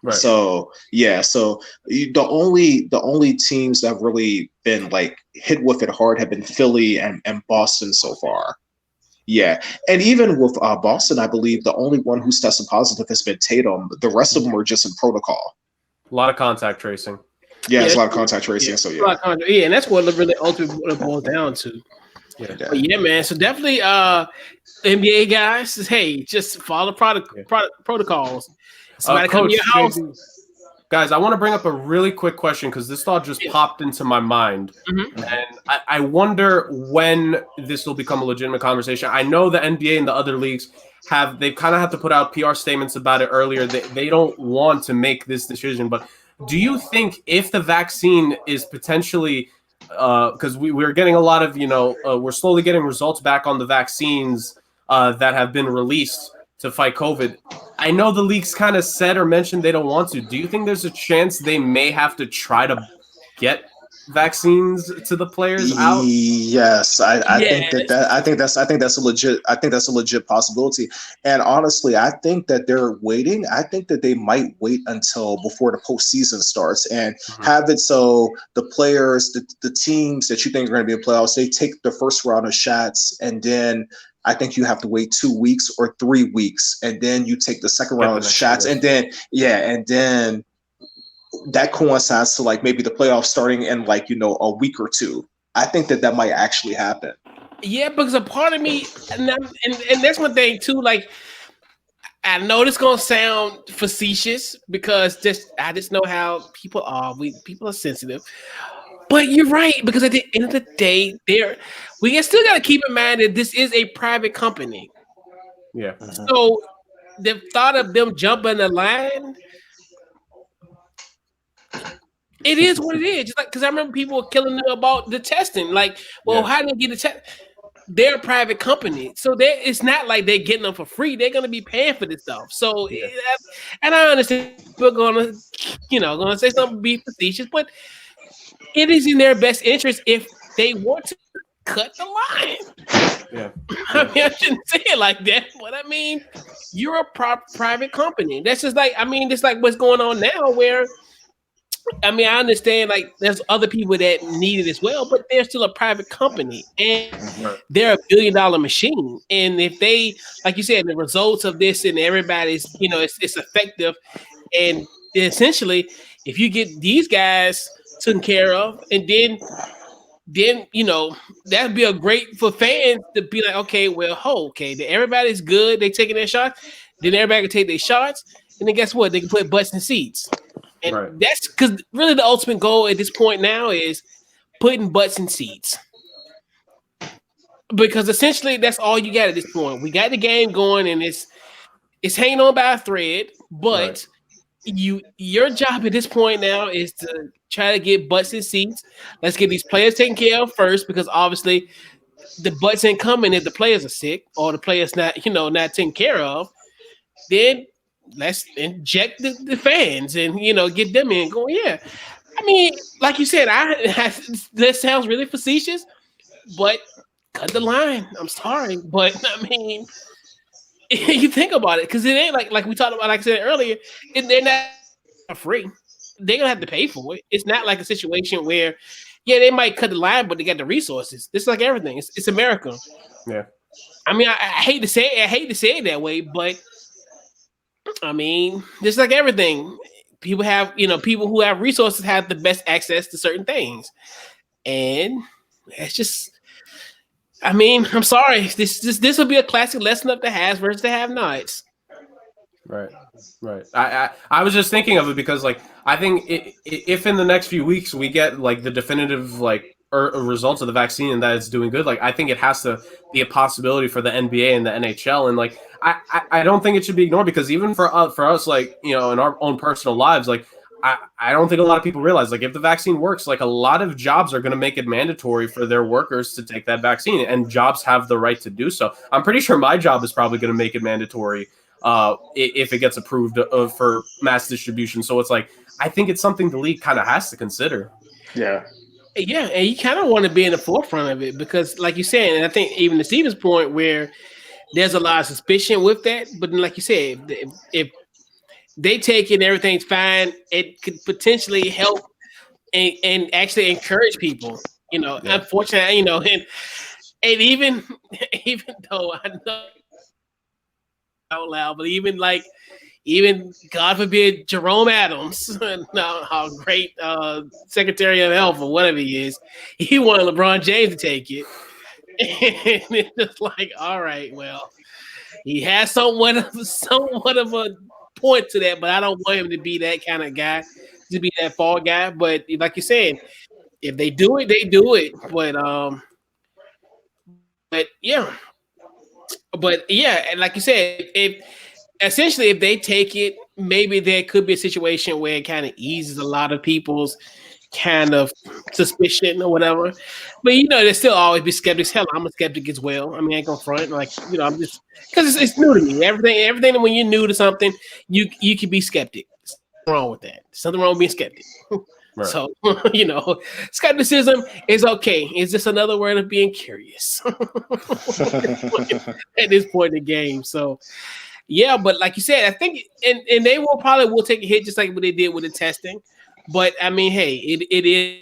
Right. So the only teams that have really been like hit with it hard have been Philly and Boston so far. Yeah, and even with Boston, I believe the only one who's tested positive has been Tatum. The rest of them are just in protocol. A lot of contact tracing. Yeah, it's a lot of contact tracing. So and that's what really ultimately boils down to. But yeah, man. So definitely, NBA guys, hey, just follow protocols. Somebody come to your house. Guys, I want to bring up a really quick question because this thought just popped into my mind. Mm-hmm. And I wonder when this will become a legitimate conversation. I know the NBA and the other leagues they kind of have to put out PR statements about it earlier. They don't want to make this decision. But do you think if the vaccine is potentially because we're getting a lot of, we're slowly getting results back on the vaccines that have been released to fight COVID. I know the leagues kind of said or mentioned they don't want to. Do you think there's a chance they may have to try to get vaccines to the players out? Yes, I think that's a legit possibility. And honestly, I think that they're waiting. I think that they might wait until before the postseason starts and have it so the players, the teams that you think are going to be in playoffs, they take the first round of shots, and then I think you have to wait 2 weeks or 3 weeks, and then you take the second round of shots, and then that coincides to like maybe the playoffs starting in like a week or 2. I think that might actually happen. Yeah, because a part of me, and that's one thing too. Like, I know this gonna sound facetious because I just know how people are. People are sensitive. But you're right, because at the end of the day, we still got to keep in mind that this is a private company. Yeah. So the thought of them jumping the line, it is what it is. Just like, because I remember people were killing them about the testing. Like, well, how do they get the test? They're a private company, so it's not like they're getting them for free. They're going to be paying for this stuff. So, and I understand people going to say something be facetious, but it is in their best interest if they want to cut the line. Yeah. I mean, I shouldn't say it like that, but I mean, you're a private company. That's just like, just like what's going on now where, I mean, I understand like there's other people that need it as well, but they're still a private company and they're $1 billion machine. And if they, like you said, the results of this and everybody's, it's effective. And essentially, if you get these guys taken care of, and then that'd be a great for fans to be like, okay, well, everybody's good, they taking their shots, then everybody can take their shots, and then guess what? They can put butts in seats. And that's because really the ultimate goal at this point now is putting butts in seats. Because essentially that's all you got at this point. We got the game going and it's hanging on by a thread, but your job at this point now is to try to get butts in seats. Let's get these players taken care of first, because obviously the butts ain't coming if the players are sick or the players not taken care of. Then let's inject the fans and get them in going. Yeah, I mean, like you said, that sounds really facetious, but cut the line. I'm sorry, but I mean, you think about it, because it ain't like we talked about, like I said earlier, they're not free. They're gonna have to pay for it. It's not like a situation where, they might cut the line, but they got the resources. It's like everything. It's America. Yeah. I mean, I hate to say it that way, but I mean, just like everything, people who have resources have the best access to certain things, and it's just. I mean, I'm sorry. This will be a classic lesson of the haves versus the have-nots. Right. I was just thinking of it because, like, I think if in the next few weeks we get like the definitive results of the vaccine and that it's doing good, like I think it has to be a possibility for the NBA and the NHL, and like I don't think it should be ignored, because even for us, like in our own personal lives, like. I don't think a lot of people realize, like, if the vaccine works, like a lot of jobs are going to make it mandatory for their workers to take that vaccine, and jobs have the right to do so. I'm pretty sure my job is probably going to make it mandatory if it gets approved for mass distribution. So it's like, I think it's something the league kind of has to consider. Yeah. Yeah, and you kind of want to be in the forefront of it because, like you said, and I think even to Steven's point, where there's a lot of suspicion with that, but then, like you said, if they take it and everything's fine, it could potentially help and actually encourage people. Unfortunately, and even though I know out loud, but even God forbid Jerome Adams, our great Secretary of Health or whatever he is, he wanted LeBron James to take it, and it's just like, all right, well, he has somewhat of a point to that, but I don't want him to be that kind of guy, to be that fall guy. But like you said, if they do it, they do it. But and like you said, if they take it, maybe there could be a situation where it kind of eases a lot of people's kind of suspicion or whatever. But there'll still always be skeptics. Hell, I'm a skeptic as well. I mean, I ain't gonna front. Like, I'm just, because it's new to me. Everything when you're new to something, you can be skeptic. There's nothing wrong with that. There's something wrong with being skeptic. Right. So, skepticism is okay. It's just another word of being curious at this point in the game. So, yeah, but like you said, I think, and they will take a hit just like what they did with the testing. But I mean, hey, it is.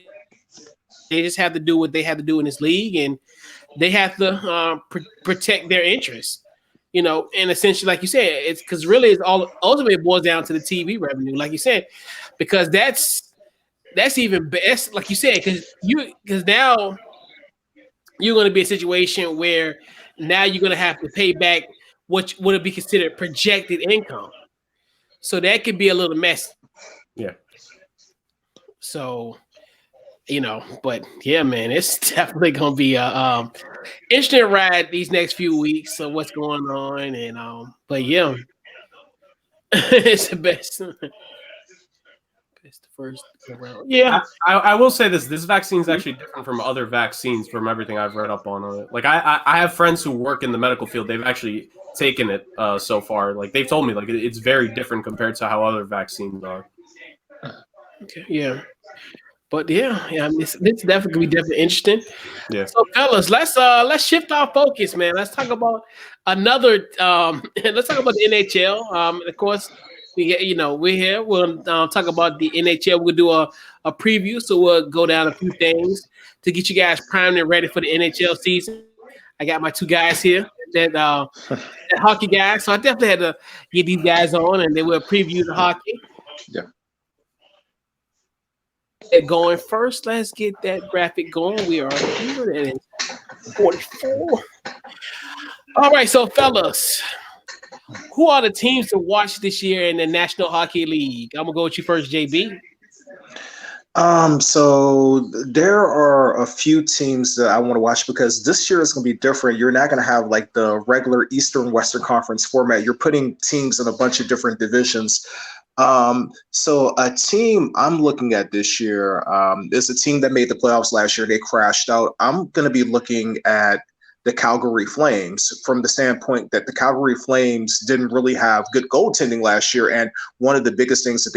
They just have to do what they have to do in this league, and they have to protect their interests. And essentially, like you said, it's because really it's all ultimately it boils down to the TV revenue, like you said, because that's even best, like you said, because now you're going to be a situation where now you're going to have to pay back what would be considered projected income, so that could be a little messy. Yeah. So, but yeah, man, it's definitely gonna be a interesting ride these next few weeks of what's going on, and but yeah, it's the best. It's the first round. Yeah, I will say this vaccine is actually different from other vaccines from everything I've read up on it. Like I have friends who work in the medical field. They've actually taken it so far. Like they've told me, like it's very different compared to how other vaccines are. Okay, yeah. But yeah, this definitely interesting. Yeah. So fellas, let's shift our focus, man. Let's talk about another let's talk about the NHL. Of course, we're here. We'll talk about the NHL. We'll do a preview, so we'll go down a few things to get you guys primed and ready for the NHL season. I got my two guys here that hockey guys, so I definitely had to get these guys on, and they will preview the hockey. Yeah. Going first, let's get that graphic going. We are here at 44. All right, so fellas, who are the teams to watch this year in the National Hockey League? I'm gonna go with you first, JB. So there are a few teams that I want to watch because this year is going to be different. You're not going to have like the regular Eastern Western Conference format. You're putting teams in a bunch of different divisions. So a team I'm looking at this year is a team that made the playoffs last year. They crashed out. I'm going to be looking at the Calgary Flames from the standpoint that the Calgary Flames didn't really have good goaltending last year. And one of the biggest things that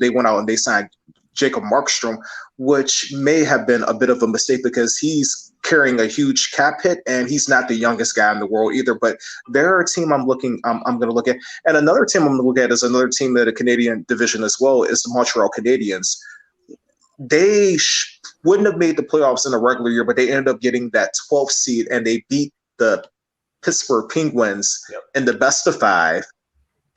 they went out and they signed Jacob Markstrom, which may have been a bit of a mistake because he's carrying a huge cap hit and he's not the youngest guy in the world either. But they're a team I'm going to look at. And another team I'm going to look at is another team in the Canadian division as well is the Montreal Canadiens. They wouldn't have made the playoffs in a regular year, but they ended up getting that 12th seed and they beat the Pittsburgh Penguins in the best of 5.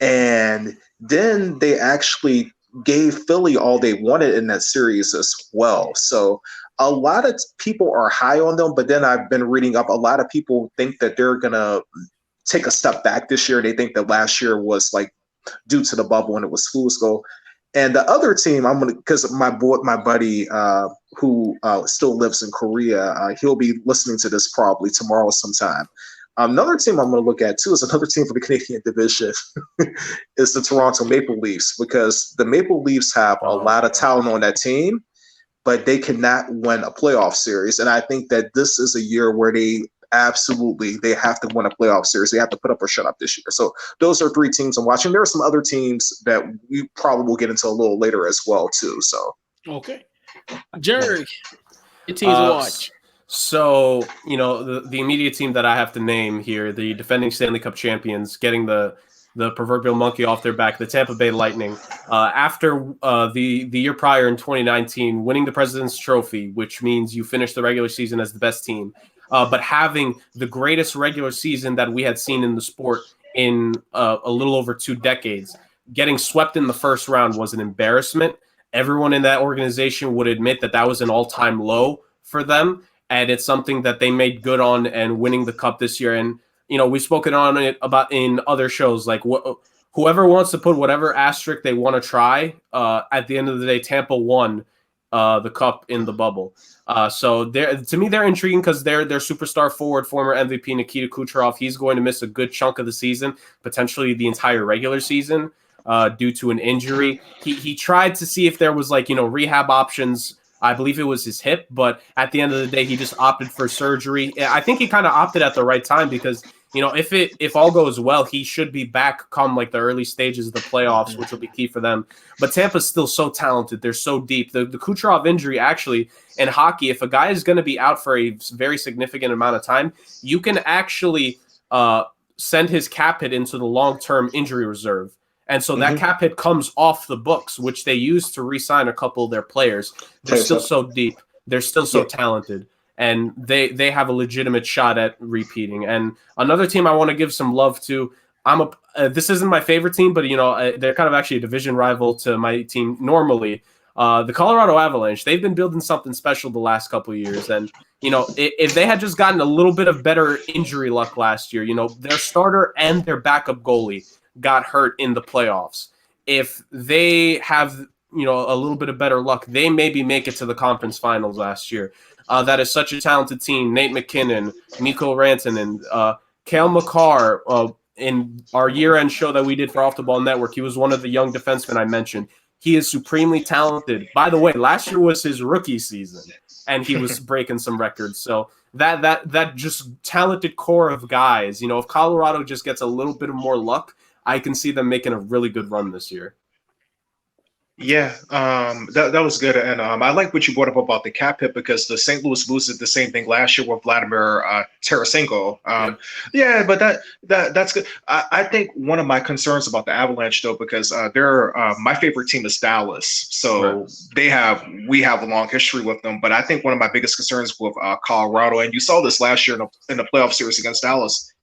And then they actually gave Philly all they wanted in that series as well. So a lot of people are high on them, but then I've been reading up. A lot of people think that they're going to take a step back this year. They think that last year was like due to the bubble and it was fool's gold. And the other team, because my buddy who still lives in Korea, he'll be listening to this probably tomorrow sometime. Another team I'm going to look at too is another team for the Canadian division is the Toronto Maple Leafs, because the Maple Leafs have a lot of talent on that team, but they cannot win a playoff series. And I think that this is a year where they have to win a playoff series. They have to put up or shut up this year. So those are 3 teams I'm watching. There are some other teams that we probably will get into a little later as well too. So okay, Jurg, your teams to watch. So, the immediate team that I have to name here, the defending Stanley Cup champions, getting the proverbial monkey off their back, the Tampa Bay Lightning, after the year prior in 2019, winning the President's Trophy, which means you finish the regular season as the best team, but having the greatest regular season that we had seen in the sport in a little over 2 decades. Getting swept in the first round was an embarrassment. Everyone in that organization would admit that was an all-time low for them. And it's something that they made good on and winning the cup this year. And, we've spoken on it about in other shows, like whoever wants to put whatever asterisk they want to try, at the end of the day, Tampa won the cup in the bubble. So to me, they're intriguing because their superstar forward, former MVP Nikita Kucherov, he's going to miss a good chunk of the season, potentially the entire regular season, due to an injury. He tried to see if there was rehab options. I believe it was his hip, but at the end of the day, he just opted for surgery. I think he kind of opted at the right time because, if all goes well, he should be back come the early stages of the playoffs, which will be key for them. But Tampa's still so talented. They're so deep. The Kucherov injury, actually, in hockey, if a guy is going to be out for a very significant amount of time, you can actually send his cap hit into the long-term injury reserve. And so that cap hit comes off the books, which they use to re-sign a couple of their players. They're still so deep. They're still so talented. And they have a legitimate shot at repeating. And another team I want to give some love to, this isn't my favorite team, but, they're kind of actually a division rival to my team normally. The Colorado Avalanche, they've been building something special the last couple of years. And, if they had just gotten a little bit of better injury luck last year, their starter and their backup goalie got hurt in the playoffs. If they have, a little bit of better luck, they maybe make it to the conference finals last year. That is such a talented team. Nate McKinnon, Mikko Rantanen, Cale Makar, in our year-end show that we did for Off the Ball Network, he was one of the young defensemen I mentioned. He is supremely talented. By the way, last year was his rookie season, and he was breaking some records. So that just talented core of guys, if Colorado just gets a little bit of more luck, I can see them making a really good run this year. Yeah, that was good, and I like what you brought up about the cap hit because the St. Louis Blues did the same thing last year with Vladimir Tarasenko. Yeah, but that's good. I think one of my concerns about the Avalanche though, because they're my favorite team is Dallas, so we have a long history with them. But I think one of my biggest concerns with Colorado, and you saw this last year in the playoff series against Dallas,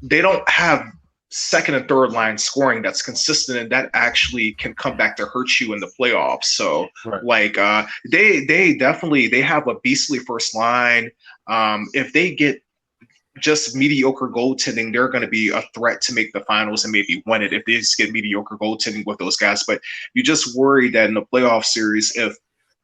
they don't have second and third line scoring that's consistent, and that actually can come back to hurt you in the playoffs. So they definitely have a beastly first line. If they get just mediocre goaltending, they're going to be a threat to make the finals and maybe win it if they just get mediocre goaltending with those guys. But you just worry that in the playoff series, if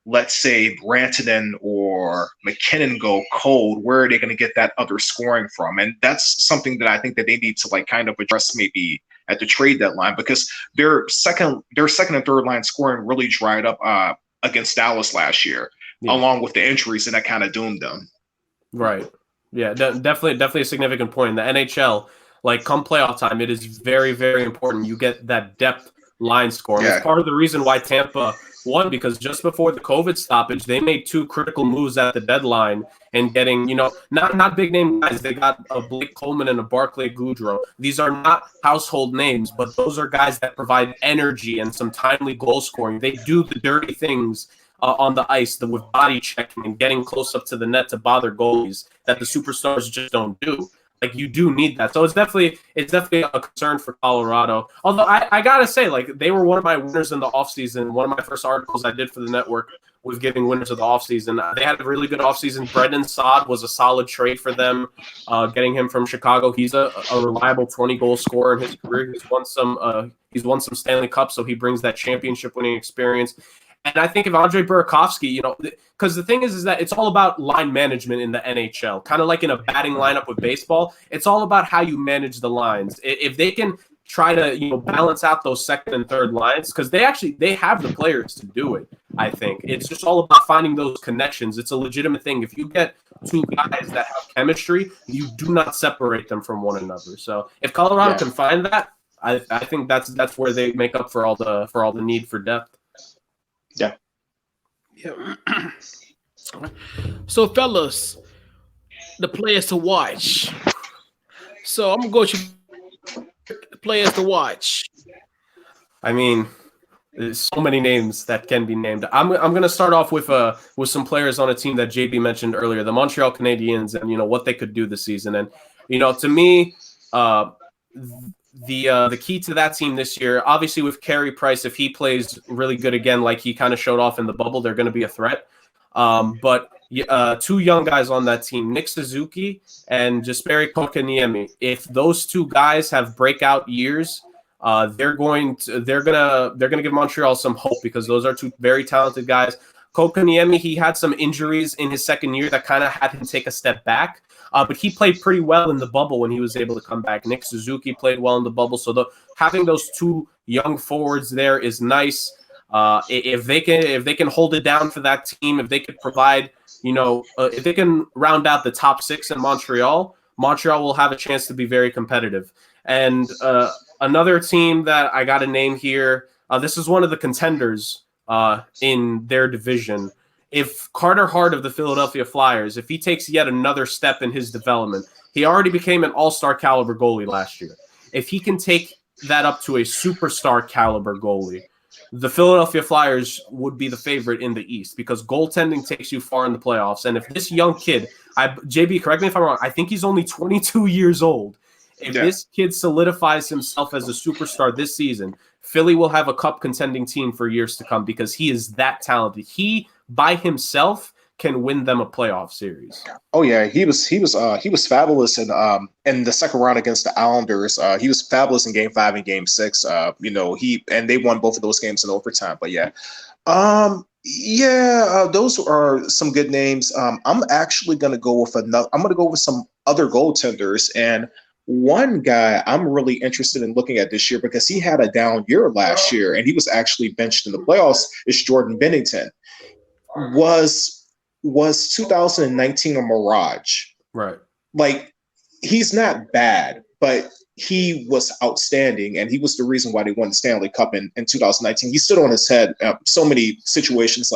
let's say Rantanen or McKinnon go cold, where are they going to get that other scoring from? And that's something that I think that they need to like kind of address maybe at the trade deadline, because their second and third line scoring really dried up against Dallas last year, along with the injuries, and that kind of doomed them. Right. Yeah, definitely a significant point in the NHL. Like come playoff time, it is very, very important you get that depth line scoring. It's part of the reason why Tampa won, because just before the COVID stoppage, they made two critical moves at the deadline and getting, not big name guys. They got a Blake Coleman and a Barclay Goodrow. These are not household names, but those are guys that provide energy and some timely goal scoring. They do the dirty things on the ice, with body checking and getting close up to the net to bother goalies that the superstars just don't do. Like you do need that. So it's definitely a concern for Colorado. Although I gotta say, like they were one of my winners in the offseason. One of my first articles I did for the network was giving winners of the offseason. They had a really good offseason. Brendan Saad was a solid trade for them, getting him from Chicago. He's a reliable 20-goal scorer in his career. He's won some Stanley Cups, so he brings that championship winning experience. And I think if Andre Burakovsky, because the thing is that it's all about line management in the NHL, kind of like in a batting lineup with baseball. It's all about how you manage the lines. If they can try to, balance out those second and third lines, because they have the players to do it. I think it's just all about finding those connections. It's a legitimate thing. If you get two guys that have chemistry, you do not separate them from one another. So if Colorado can find that, I think that's where they make up for all the need for depth. Yeah. So, fellas, the players to watch. So, I'm going to go to players to watch. I mean, there's so many names that can be named. I'm going to start off with some players on a team that JB mentioned earlier, the Montreal Canadiens, and what they could do this season. And to me, the key to that team this year, obviously with Carey Price, if he plays really good again, like he kind of showed off in the bubble, they're going to be a threat. But two young guys on that team, Nick Suzuki and Jesperi Kotkaniemi. If those two guys have breakout years, they're gonna give Montreal some hope, because those are two very talented guys. Kotkaniemi, he had some injuries in his second year that kind of had him take a step back. But he played pretty well in the bubble when he was able to come back. Nick Suzuki played well in the bubble. So having those two young forwards there is nice. If they can hold it down for that team, if they could provide, if they can round out the top six in Montreal will have a chance to be very competitive. And another team that I got to name here, this is one of the contenders in their division. If Carter Hart of the Philadelphia Flyers, if he takes yet another step in his development, he already became an all-star caliber goalie last year. If he can take that up to a superstar caliber goalie, the Philadelphia Flyers would be the favorite in the East, because goaltending takes you far in the playoffs. And if this young kid, JB, correct me if I'm wrong, I think he's only 22 years old. If this kid solidifies himself as a superstar this season, Philly will have a cup contending team for years to come, because he is that talented. He by himself can win them a playoff series. Oh yeah, he was fabulous in the second round against the Islanders. He was fabulous in Game 5 and Game 6. They won both of those games in overtime. But those are some good names. I'm actually gonna go with some other goaltenders, and one guy I'm really interested in looking at this year, because he had a down year last year and he was actually benched in the playoffs, is Jordan Binnington. Was 2019 a mirage? Right. Like, he's not bad, but he was outstanding, and he was the reason why they won the Stanley Cup in 2019. He stood on his head so many situations,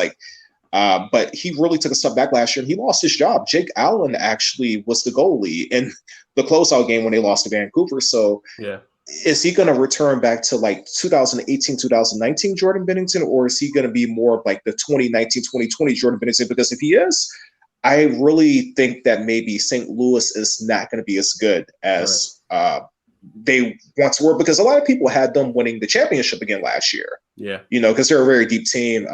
but he really took a step back last year, and he lost his job. Jake Allen actually was the goalie in the closeout game when they lost to Vancouver. So is he going to return back to 2018, 2019 Jordan Binnington, or is he going to be more like the 2019, 2020 Jordan Binnington? Because if he is, I really think that maybe St. Louis is not going to be as good as they once were, because a lot of people had them winning the championship again last year. Yeah. Because they're a very deep team.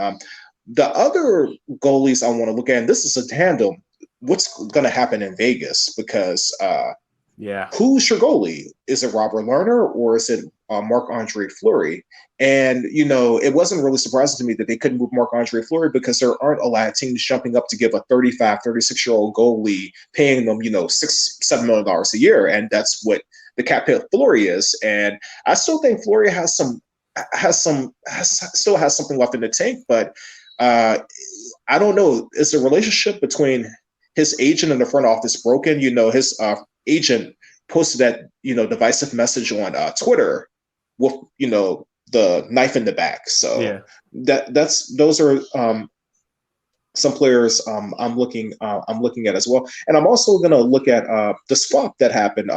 The other goalies I want to look at, and this is a tandem, what's going to happen in Vegas? Because who's your goalie? Is it Robert Lerner or is it Marc-Andre Fleury? And, it wasn't really surprising to me that they couldn't move Marc-Andre Fleury, because there aren't a lot of teams jumping up to give a 35, 36-year-old goalie, paying them, $6-7 million a year. And that's what the cap hit Fleury is. And I still think Fleury still has something left in the tank, but I don't know. Is the relationship between his agent and the front office broken? His agent posted that, divisive message on Twitter with, the knife in the back. So those are some players I'm looking at as well. And I'm also going to look at the swap that happened.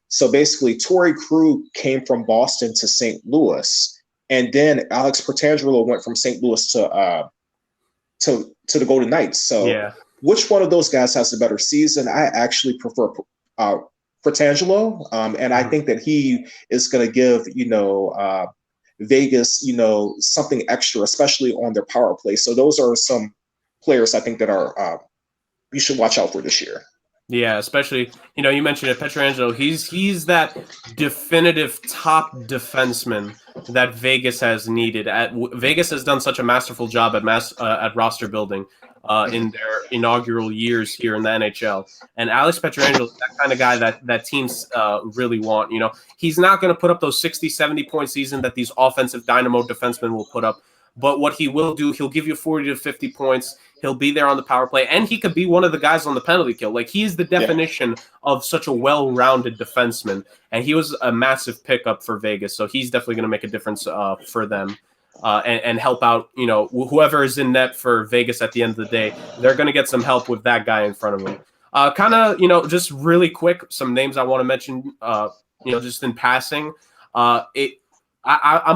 So basically, Torrey Krug came from Boston to St. Louis, and then Alex Pietrangelo went from St. Louis to the Golden Knights. So which one of those guys has a better season? I actually prefer Pietrangelo, and I think that he is going to give Vegas something extra, especially on their power play. So those are some players I think that are you should watch out for this year. Yeah, especially, you mentioned it, Pietrangelo. He's that definitive top defenseman that Vegas has needed. Vegas has done such a masterful job at roster building in their inaugural years here in the NHL. And Alex Pietrangelo is that kind of guy that teams really want. He's not going to put up those 60, 70-point season that these offensive dynamo defensemen will put up. But what he will do, he'll give you 40 to 50 points. He'll be there on the power play, and he could be one of the guys on the penalty kill. He is the definition of such a well-rounded defenseman, and he was a massive pickup for Vegas. So he's definitely going to make a difference for them and help out, whoever is in net for Vegas at the end of the day. They're going to get some help with that guy in front of them. Just really quick, some names I want to mention, just in passing. I'm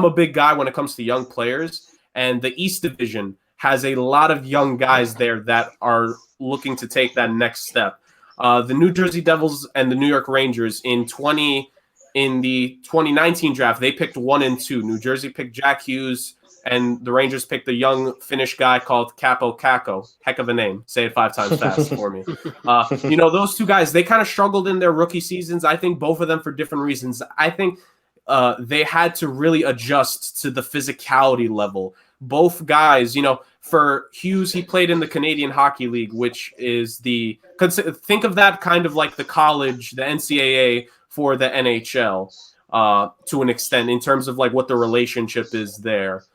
a big guy when it comes to young players. And the East Division has a lot of young guys there that are looking to take that next step. The New Jersey Devils and the New York Rangers in the 2019 draft, they picked 1 and 2. New Jersey picked Jack Hughes, and the Rangers picked a young Finnish guy called Capo Kakko. Heck of a name. Say it 5 times fast for me. Those two guys, they kind of struggled in their rookie seasons. I think both of them for different reasons. I think they had to really adjust to the physicality level. Both guys, for Hughes, he played in the Canadian Hockey League, which is think of that kind of like the college, the NCAA for the NHL to an extent in terms of what the relationship is there.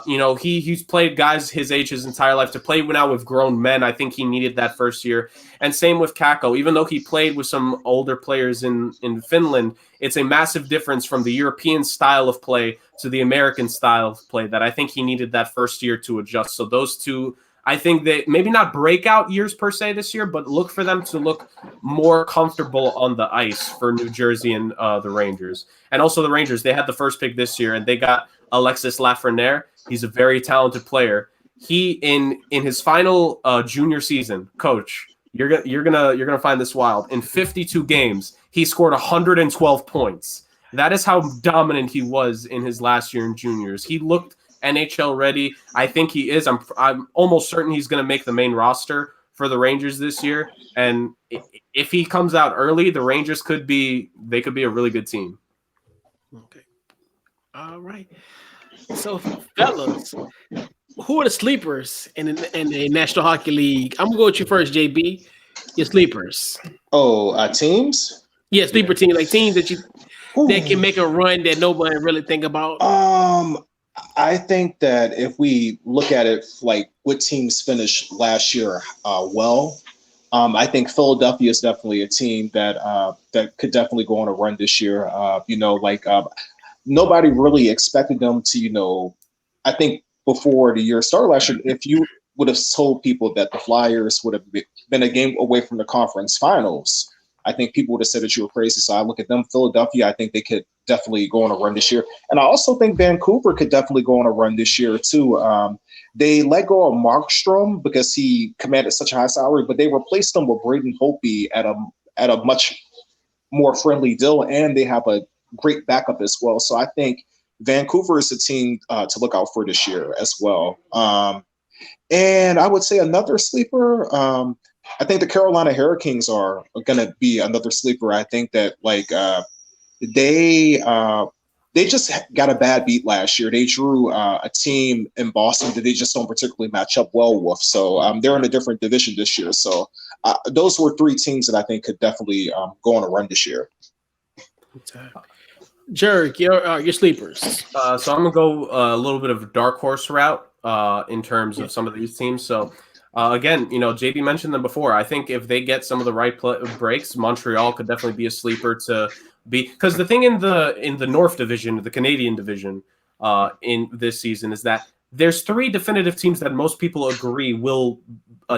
He's played guys his age his entire life. To play now with grown men, I think he needed that first year. And same with Kakko. Even though he played with some older players in Finland, it's a massive difference from the European style of play to the American style of play that I think he needed that first year to adjust. So those two, I think they maybe not breakout years per se this year, but look for them to look more comfortable on the ice for New Jersey and the Rangers. And also the Rangers, they had the first pick this year, and they got Alexis Lafreniere. He's a very talented player. He in his final junior season, coach, you're gonna find this wild. In 52 games, he scored 112 points. That is how dominant he was in his last year in juniors. He looked NHL ready. I think he is. I'm almost certain he's going to make the main roster for the Rangers this year. And if he comes out early, the Rangers could be a really good team. Okay. All right. So, fellas, who are the sleepers in the National Hockey League? I'm gonna go with you first, JB. Your sleepers. Oh, teams? Yeah, sleeper teams, like teams that can make a run that nobody really think about. I think that if we look at it like what teams finished last year well, I think Philadelphia is definitely a team that that could definitely go on a run this year. Nobody really expected them to. I think before the year started last year, if you would have told people that the Flyers would have been a game away from the conference finals, I think people would have said that you were crazy. So I look at them, Philadelphia, I think they could definitely go on a run this year. And I also think Vancouver could definitely go on a run this year too. They let go of Markstrom because he commanded such a high salary, but they replaced him with Braden Holtby at a much more friendly deal, and they have a great backup as well. So I think Vancouver is a team to look out for this year as well. And I would say another sleeper, I think the Carolina Hurricanes are going to be another sleeper. I think that they just got a bad beat last year. They drew a team in Boston that they just don't particularly match up well with. So they're in a different division this year. So those were three teams that I think could definitely go on a run this year. Jurg, your sleepers. So I'm going to go a little bit of a dark horse route in terms of some of these teams. So again, JB mentioned them before. I think if they get some of the right breaks, Montreal could definitely be a sleeper to be, because the thing in the North Division, the Canadian division, in this season is that there's three definitive teams that most people agree will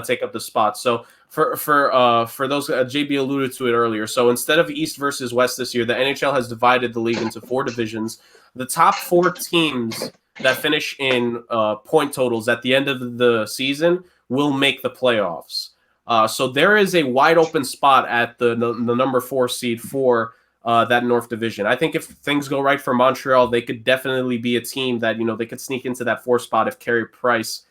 take up the spot. So for those, JB alluded to it earlier. So instead of East versus West this year, the NHL has divided the league into 4 divisions. The top 4 teams that finish in point totals at the end of the season will make the playoffs. So there is a wide open spot at the number 4 seed for that North Division. I think if things go right for Montreal, they could definitely be a team that, they could sneak into that 4th spot if Carey Price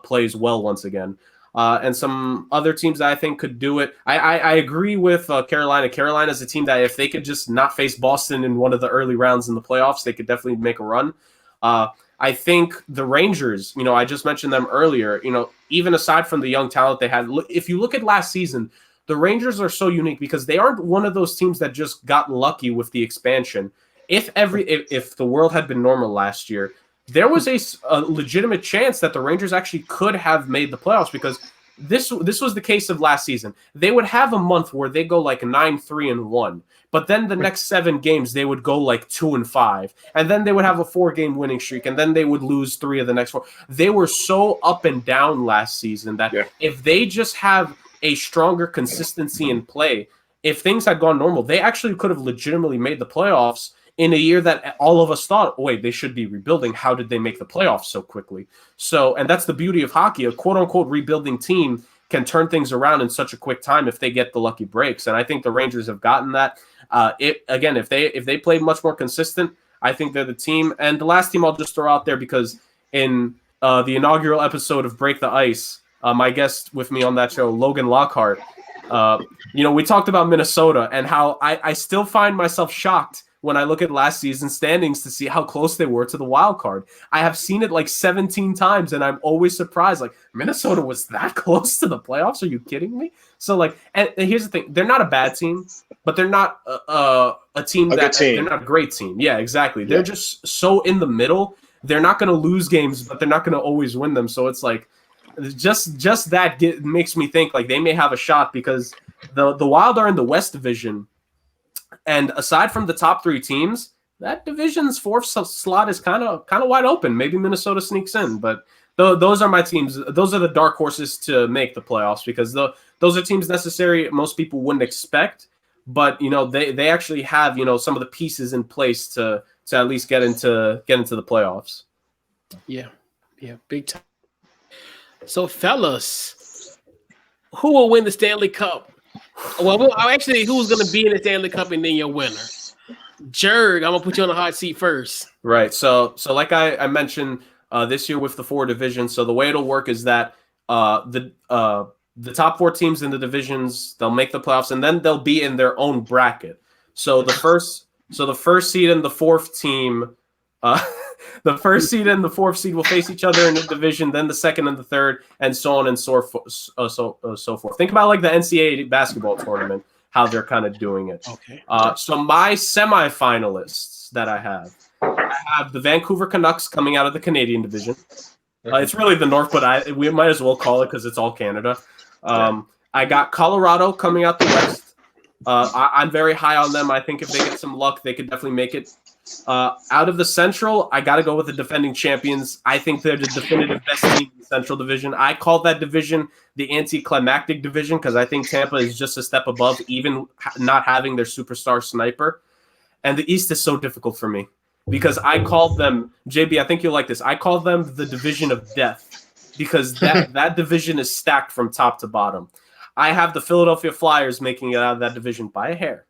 plays well once again. And some other teams that I think could do it. I agree with Carolina. Carolina is a team that if they could just not face Boston in one of the early rounds in the playoffs, they could definitely make a run. I think the Rangers, I just mentioned them earlier, even aside from the young talent they had, if you look at last season, the Rangers are so unique because they aren't one of those teams that just got lucky with the expansion. If the world had been normal last year, there was a legitimate chance that the Rangers actually could have made the playoffs, because this was the case of last season. They would have a month where they go like 9-3-1, but then the next 7 games they would go like 2-5, and then they would have a 4-game winning streak, and then they would lose 3 of the next 4. They were so up and down last season that if they just have a stronger consistency in play, if things had gone normal, they actually could have legitimately made the playoffs in a year that all of us thought, wait, they should be rebuilding. How did they make the playoffs so quickly? So, and that's the beauty of hockey. A quote-unquote rebuilding team can turn things around in such a quick time if they get the lucky breaks. And I think the Rangers have gotten that. If they play much more consistent, I think they're the team. And the last team I'll just throw out there, because in the inaugural episode of Break the Ice, my guest with me on that show, Logan Lockhart, we talked about Minnesota and how I still find myself shocked when I look at last season's standings to see how close they were to the wild card. I have seen it like 17 times, and I'm always surprised. Like, Minnesota was that close to the playoffs? Are you kidding me? So, and here's the thing. They're not a bad team, but they're not a team they're not a great team. Yeah, exactly. They're just so in the middle. They're not going to lose games, but they're not going to always win them. So it's like, just that makes me think like they may have a shot, because the Wild are in the West Division. And aside from the top 3 teams, that division's 4th slot is kind of wide open. Maybe Minnesota sneaks in, but those are my teams. Those are the dark horses to make the playoffs, because those are teams necessary most people wouldn't expect. But they actually have some of the pieces in place to at least get into the playoffs. Yeah, big time. So, fellas, who will win the Stanley Cup? Well, actually, who's going to be in the Stanley Cup and then your winner? Jurg, I'm going to put you on the hot seat first. Right. So like I mentioned this year with the 4 divisions, so the way it'll work is that the top 4 teams in the divisions, they'll make the playoffs, and then they'll be in their own bracket. So the first seed and the 4th team, the 1st seed and the 4th seed will face each other in the division, then the 2nd and the 3rd, and so on and so forth. Think about like the NCAA basketball tournament, how they're kind of doing it. Okay. So my semifinalists that I have the Vancouver Canucks coming out of the Canadian division. It's really the North, but we might as well call it because it's all Canada. I got Colorado coming out the West. I'm very high on them. I think if they get some luck, they could definitely make it. Out of the Central, I got to go with the defending champions. I think they're the definitive best team in the Central Division. I call that division the anticlimactic division because I think Tampa is just a step above, even not having their superstar sniper. And the East is so difficult for me because I called them, JB, I think you'll like this. I call them the division of death because that division is stacked from top to bottom. I have the Philadelphia Flyers making it out of that division by a hair.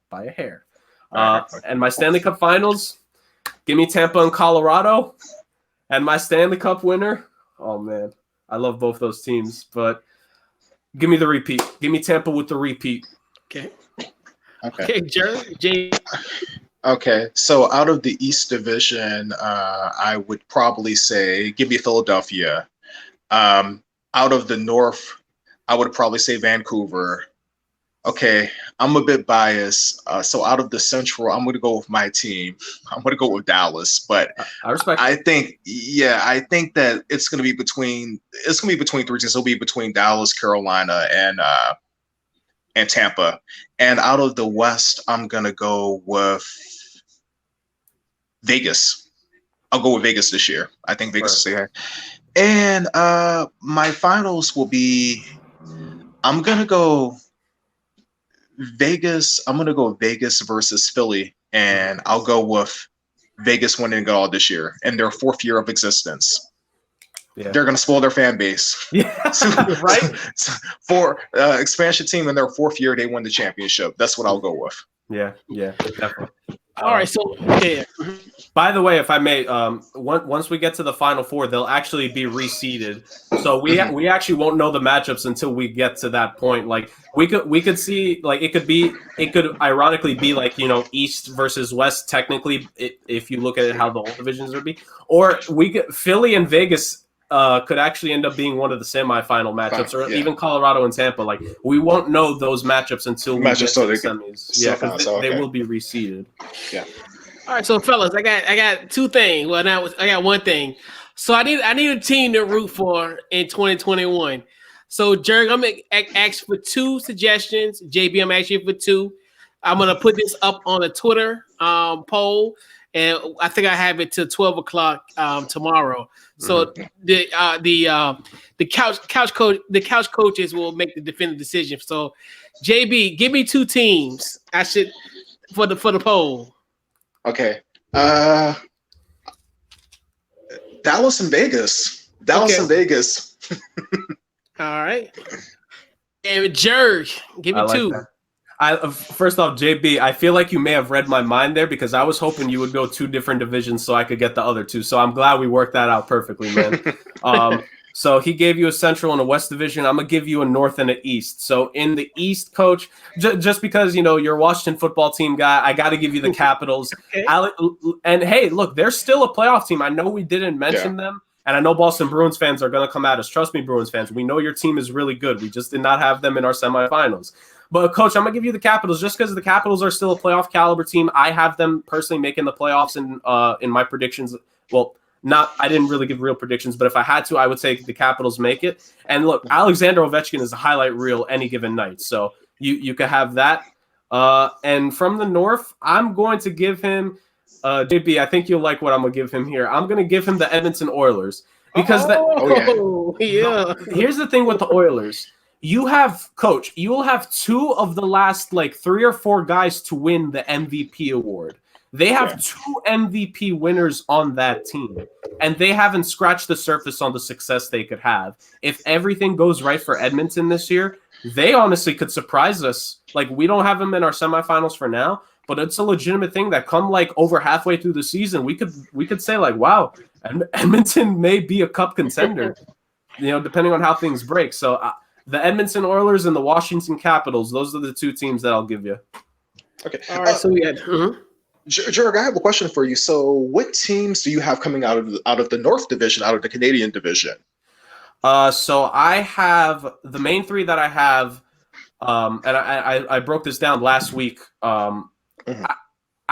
And my Stanley Cup Finals, give me Tampa and Colorado. And my Stanley Cup winner, oh, man, I love both those teams. But give me the repeat. Give me Tampa with the repeat. Okay, Jurg. Okay, so out of the East Division, I would probably say give me Philadelphia. Out of the North, I would probably say Vancouver. Okay, I'm a bit biased. So out of the Central, I'm going to go with my team. I'm going to go with Dallas. But I respect. I think that it's going to be between three teams. It'll be between Dallas, Carolina, and Tampa. And out of the West, I'm going to go with Vegas. I'll go with Vegas this year. I think Vegas will stay here. And my finals will be. I'm going to go Vegas. I'm going to go Vegas versus Philly, and I'll go with Vegas winning it all this year in their 4th year of existence. Yeah. They're going to spoil their fan base. Yeah, right? For expansion team in their 4th year, they won the championship. That's what I'll go with. Yeah, definitely. All right, so yeah. By the way, if I may, once we get to the Final Four, they'll actually be reseeded. So we actually won't know the matchups until we get to that point. Like we could see, like it could ironically be like, you know, East versus West technically, if you look at it how the whole divisions would be, or Philly and Vegas could actually end up being one of the semifinal matchups, or even Colorado and Tampa. Like we won't know those matchups until we get to the semis. Yeah, because they will be reseeded. Yeah. All right, so fellas, I got 2 things. Well, now I got 1 thing. So I need a team to root for in 2021. So Jurg, I'm gonna ask for 2 suggestions. JB, I'm asking for 2. I'm gonna put this up on a Twitter poll, and I think I have it till 12 o'clock tomorrow. So the couch coaches will make the definitive decision. So JB, give me 2 teams. I should for the poll. Okay. Dallas and Vegas. And Vegas. All right. And Jurg, give me 2. First off, JB, I feel like you may have read my mind there because I was hoping you would go 2 different divisions so I could get the other 2. So I'm glad we worked that out perfectly, man. So he gave you a Central and a West division. I'm going to give you a North and an East. So in the East, coach, just because, you know, you're a Washington football team guy, I got to give you the Capitals. Okay. And, hey, look, they're still a playoff team. I know we didn't mention them. And I know Boston Bruins fans are going to come at us. Trust me, Bruins fans. We know your team is really good. We just did not have them in our semifinals. But, Coach, I'm going to give you the Capitals just because the Capitals are still a playoff caliber team. I have them personally making the playoffs in my predictions. Well, I didn't really give real predictions, but if I had to, I would say the Capitals make it. And, look, Alexander Ovechkin is a highlight reel any given night. So you could have that. And from the North, I'm going to give him JB, I think you'll like what I'm going to give him here. I'm going to give him the Edmonton Oilers. Because here's the thing with the Oilers. You have, Coach, you will have 2 of the last, 3 or 4 guys to win the MVP award. They have 2 MVP winners on that team, and they haven't scratched the surface on the success they could have. If everything goes right for Edmonton this year, they honestly could surprise us. We don't have them in our semifinals for now, but it's a legitimate thing that come over halfway through the season, we could say wow, Edmonton may be a cup contender, depending on how things break. So the Edmonton Oilers and the Washington Capitals, those are the 2 teams that I'll give you. Okay. All right. So we had. Jurg, I have a question for you. So, what teams do you have coming out of the North Division, out of the Canadian Division? So I have the main 3 that I have, and I broke this down last week. I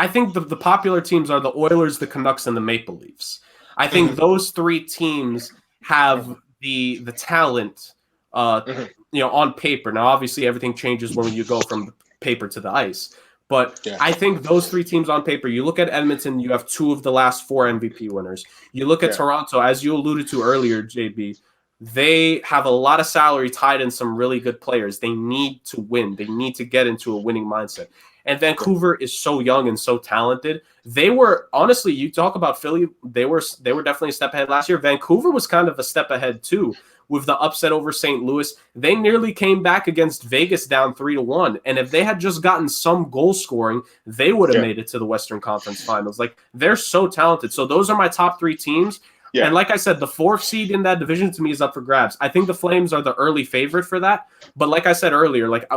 think the popular teams are the Oilers, the Canucks, and the Maple Leafs. I think those 3 teams have the talent on paper. Now, obviously, everything changes when you go from the paper to the ice. But I think those three teams on paper, you look at Edmonton, you have 2 of the last 4 MVP winners. You look at Toronto, as you alluded to earlier, JB, they have a lot of salary tied in some really good players. They need to win. They need to get into a winning mindset. And Vancouver is so young and so talented. They were, honestly, you talk about Philly, they were definitely a step ahead last year. Vancouver was kind of a step ahead too. With the upset over St. Louis, they nearly came back against Vegas down 3-1. And if they had just gotten some goal scoring, they would have made it to the Western Conference Finals. Like, they're so talented. So those are my top 3 teams. Yeah. And like I said, the 4th seed in that division to me is up for grabs. I think the Flames are the early favorite for that. But like I said earlier, like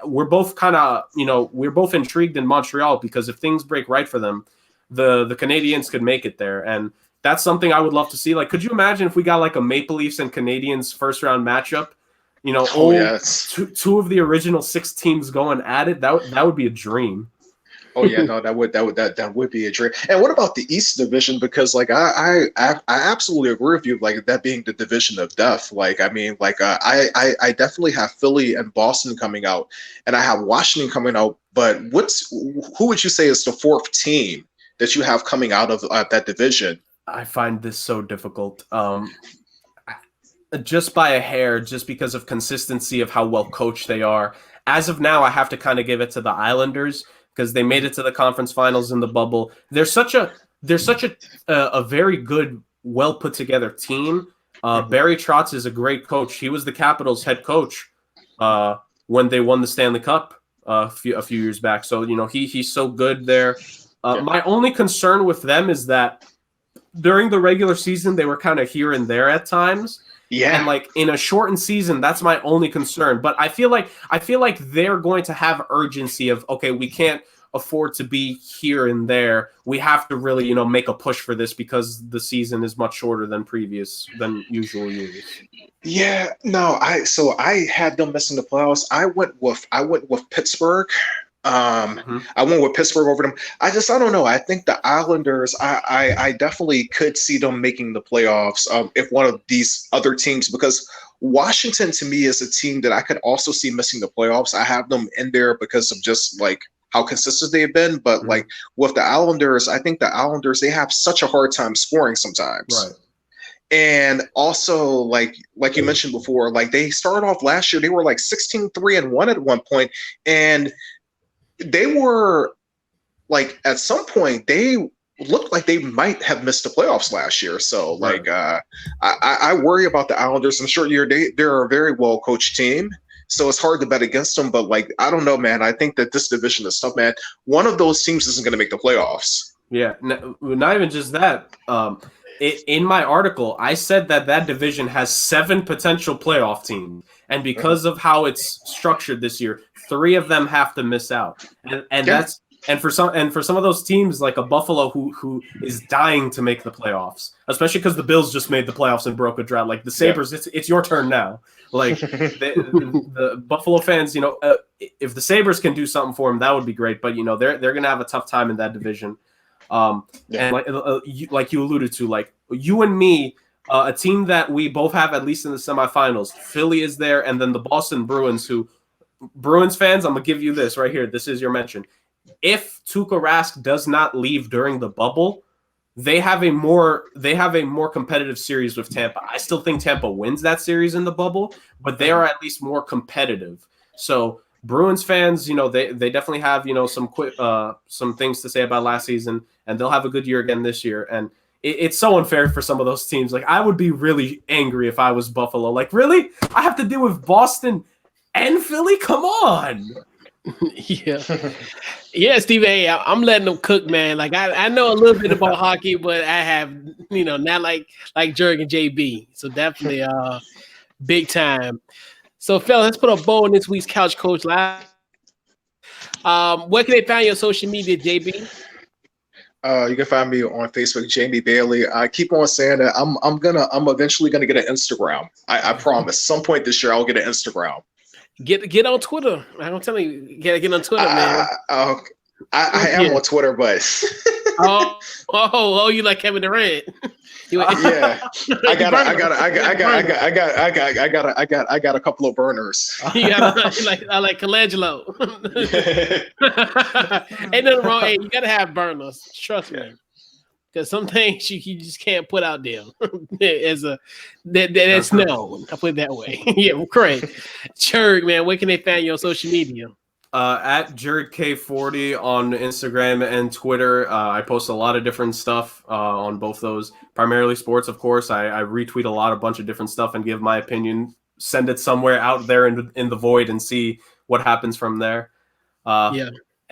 we're both kind of, we're both intrigued in Montreal because if things break right for them, the Canadiens could make it there. And that's something I would love to see. Like, could you imagine if we got like a Maple Leafs and Canadiens first round matchup? Two of the original 6 teams going at it. That would be a dream. Oh yeah, no, that would be a dream. And what about the East Division? Because like I absolutely agree with you. Like that being the division of death. Like I mean, like I definitely have Philly and Boston coming out, and I have Washington coming out. But who would you say is the 4th team that you have coming out of that division? I find this so difficult. Just by a hair, just because of consistency of how well coached they are. As of now, I have to kind of give it to the Islanders because they made it to the conference finals in the bubble. They're such a very good, well put together team. Barry Trotz is a great coach. He was the Capitals head coach when they won the Stanley Cup a few years back. So he's so good there. My only concern with them is that during the regular season, they were kind of here and there at times. Yeah. And like in a shortened season, that's my only concern. But I feel like they're going to have urgency of, okay, we can't afford to be here and there. We have to really, make a push for this because the season is much shorter than usual years. Yeah, no, I had them missing the playoffs. I went with Pittsburgh. I went with Pittsburgh over them. I don't know. I think the Islanders, I definitely could see them making the playoffs if one of these other teams, because Washington to me is a team that I could also see missing the playoffs. I have them in there because of just like how consistent they've been. But like with the Islanders, I think the Islanders, they have such a hard time scoring sometimes. Right. And also, like you mentioned before, like they started off last year, they were like 16-3-1 at one point, and they were like at some point they looked like they might have missed the playoffs last year. So like I worry about the Islanders. I'm sure they're a very well coached team, so it's hard to bet against them. But like I don't know, man. I think that this division is tough, man. One of those teams isn't going to make the playoffs. Yeah, not even just that. In my article, I said that division has 7 potential playoff teams, and because of how it's structured this year, 3 of them have to miss out, and for some of those teams like a Buffalo who is dying to make the playoffs, especially because the Bills just made the playoffs and broke a drought. Like the Sabres, it's your turn now. Like the Buffalo fans, if the Sabres can do something for them, that would be great. But they're gonna have a tough time in that division. And like you alluded to, like you and me, a team that we both have at least in the semifinals. Philly is there, and then the Boston Bruins. Bruins fans, I'm gonna give you this right here. This is your mention. If Tuukka Rask does not leave during the bubble, they have a more competitive series with Tampa. I still think Tampa wins that series in the bubble, but they are at least more competitive. So Bruins fans, they definitely have some things to say about last season, and they'll have a good year again this year. And it's so unfair for some of those teams. Like I would be really angry if I was Buffalo. Like really, I have to deal with Boston and Philly. Come on. Yeah, Steve. Hey, I'm letting them cook, man. Like I know a little bit about hockey, but I have not like Jurg and JB. So definitely big time. So, fellas, let's put a bow on this week's Couch Coach Live. Where can they find you on social media, JB? You can find me on Facebook, Jamie Bailey. I keep on saying that I'm eventually gonna get an Instagram. I promise. Some point this year, I'll get an Instagram. Get on Twitter. I'm telling you, you gotta get on Twitter, man. I am on Twitter, but oh, you like Kevin Durant? Yeah, I got a couple of burners. You got I like Colangelo. Ain't nothing wrong. Hey, you gotta have burners. Trust me. Because some things you just can't put out there that's known. I'll put it that way. Yeah, Craig. Jurg, man, where can they find you on social media? At JurgK40 on Instagram and Twitter. I post a lot of different stuff on both those, primarily sports, of course. I retweet a bunch of different stuff and give my opinion, send it somewhere out there in the void and see what happens from there.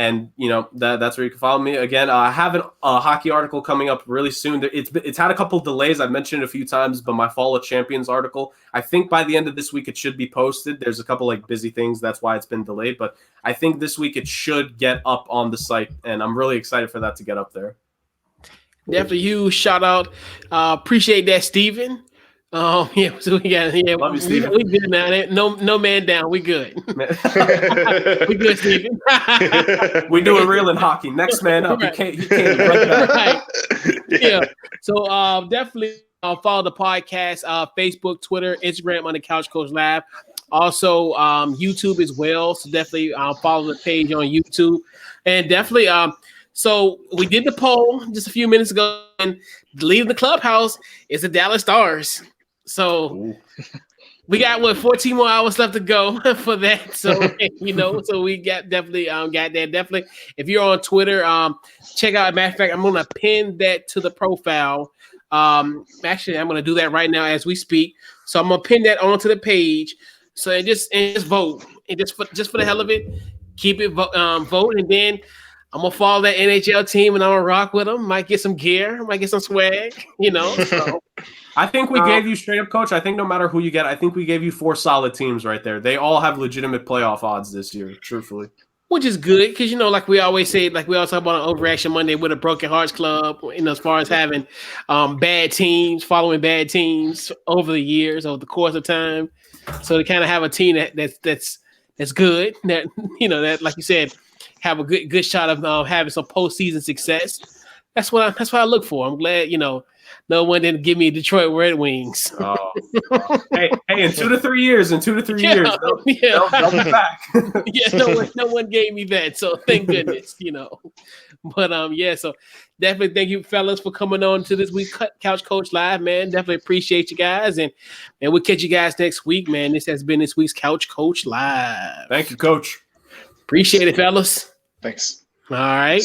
And that's where you can follow me. Again, I have a hockey article coming up really soon. It's had a couple delays. I've mentioned it a few times, but my Fall of Champions article, I think by the end of this week it should be posted. There's a couple busy things, that's why it's been delayed. But I think this week it should get up on the site, and I'm really excited for that to get up there. Definitely huge shout out. Appreciate that, Steven. So we got Love you, Steven. We good now. No man down. We good. We good, Steven. We do it real in hockey. Next man up. Right. You can't right. Yeah. So definitely follow the podcast, Facebook, Twitter, Instagram on the Couch Coach Live. Also YouTube as well. So definitely follow the page on YouTube. And definitely so we did the poll just a few minutes ago, and leaving the clubhouse is the Dallas Stars. So we got 14 more hours left to go for that. So so we got definitely got that. Definitely, if you're on Twitter, check out. Matter of fact, I'm gonna pin that to the profile. Actually, I'm gonna do that right now as we speak. So I'm gonna pin that onto the page. So and just vote, and just for the hell of it, keep it vote, and then I'm gonna follow that NHL team and I'm gonna rock with them. Might get some gear, might get some swag, So. I think we gave you straight up, Coach. I think no matter who you get, I think we gave you 4 solid teams right there. They all have legitimate playoff odds this year, truthfully. Which is good because like we always say, like we always talk about on Overreaction Monday with a Broken Hearts Club. As far as having bad teams, following bad teams over the years, over the course of time, so to kind of have a team that's good. That that like you said, have a good shot of having some postseason success. That's what I look for. I'm glad no one didn't give me Detroit Red Wings. Hey, in 2 to 3 years, they'll be back. No one gave me that, so thank goodness, But so definitely thank you, fellas, for coming on to this week's Couch Coach Live, man. Definitely appreciate you guys, and we'll catch you guys next week, man. This has been this week's Couch Coach Live. Thank you, Coach. Appreciate it, fellas. Thanks. All right.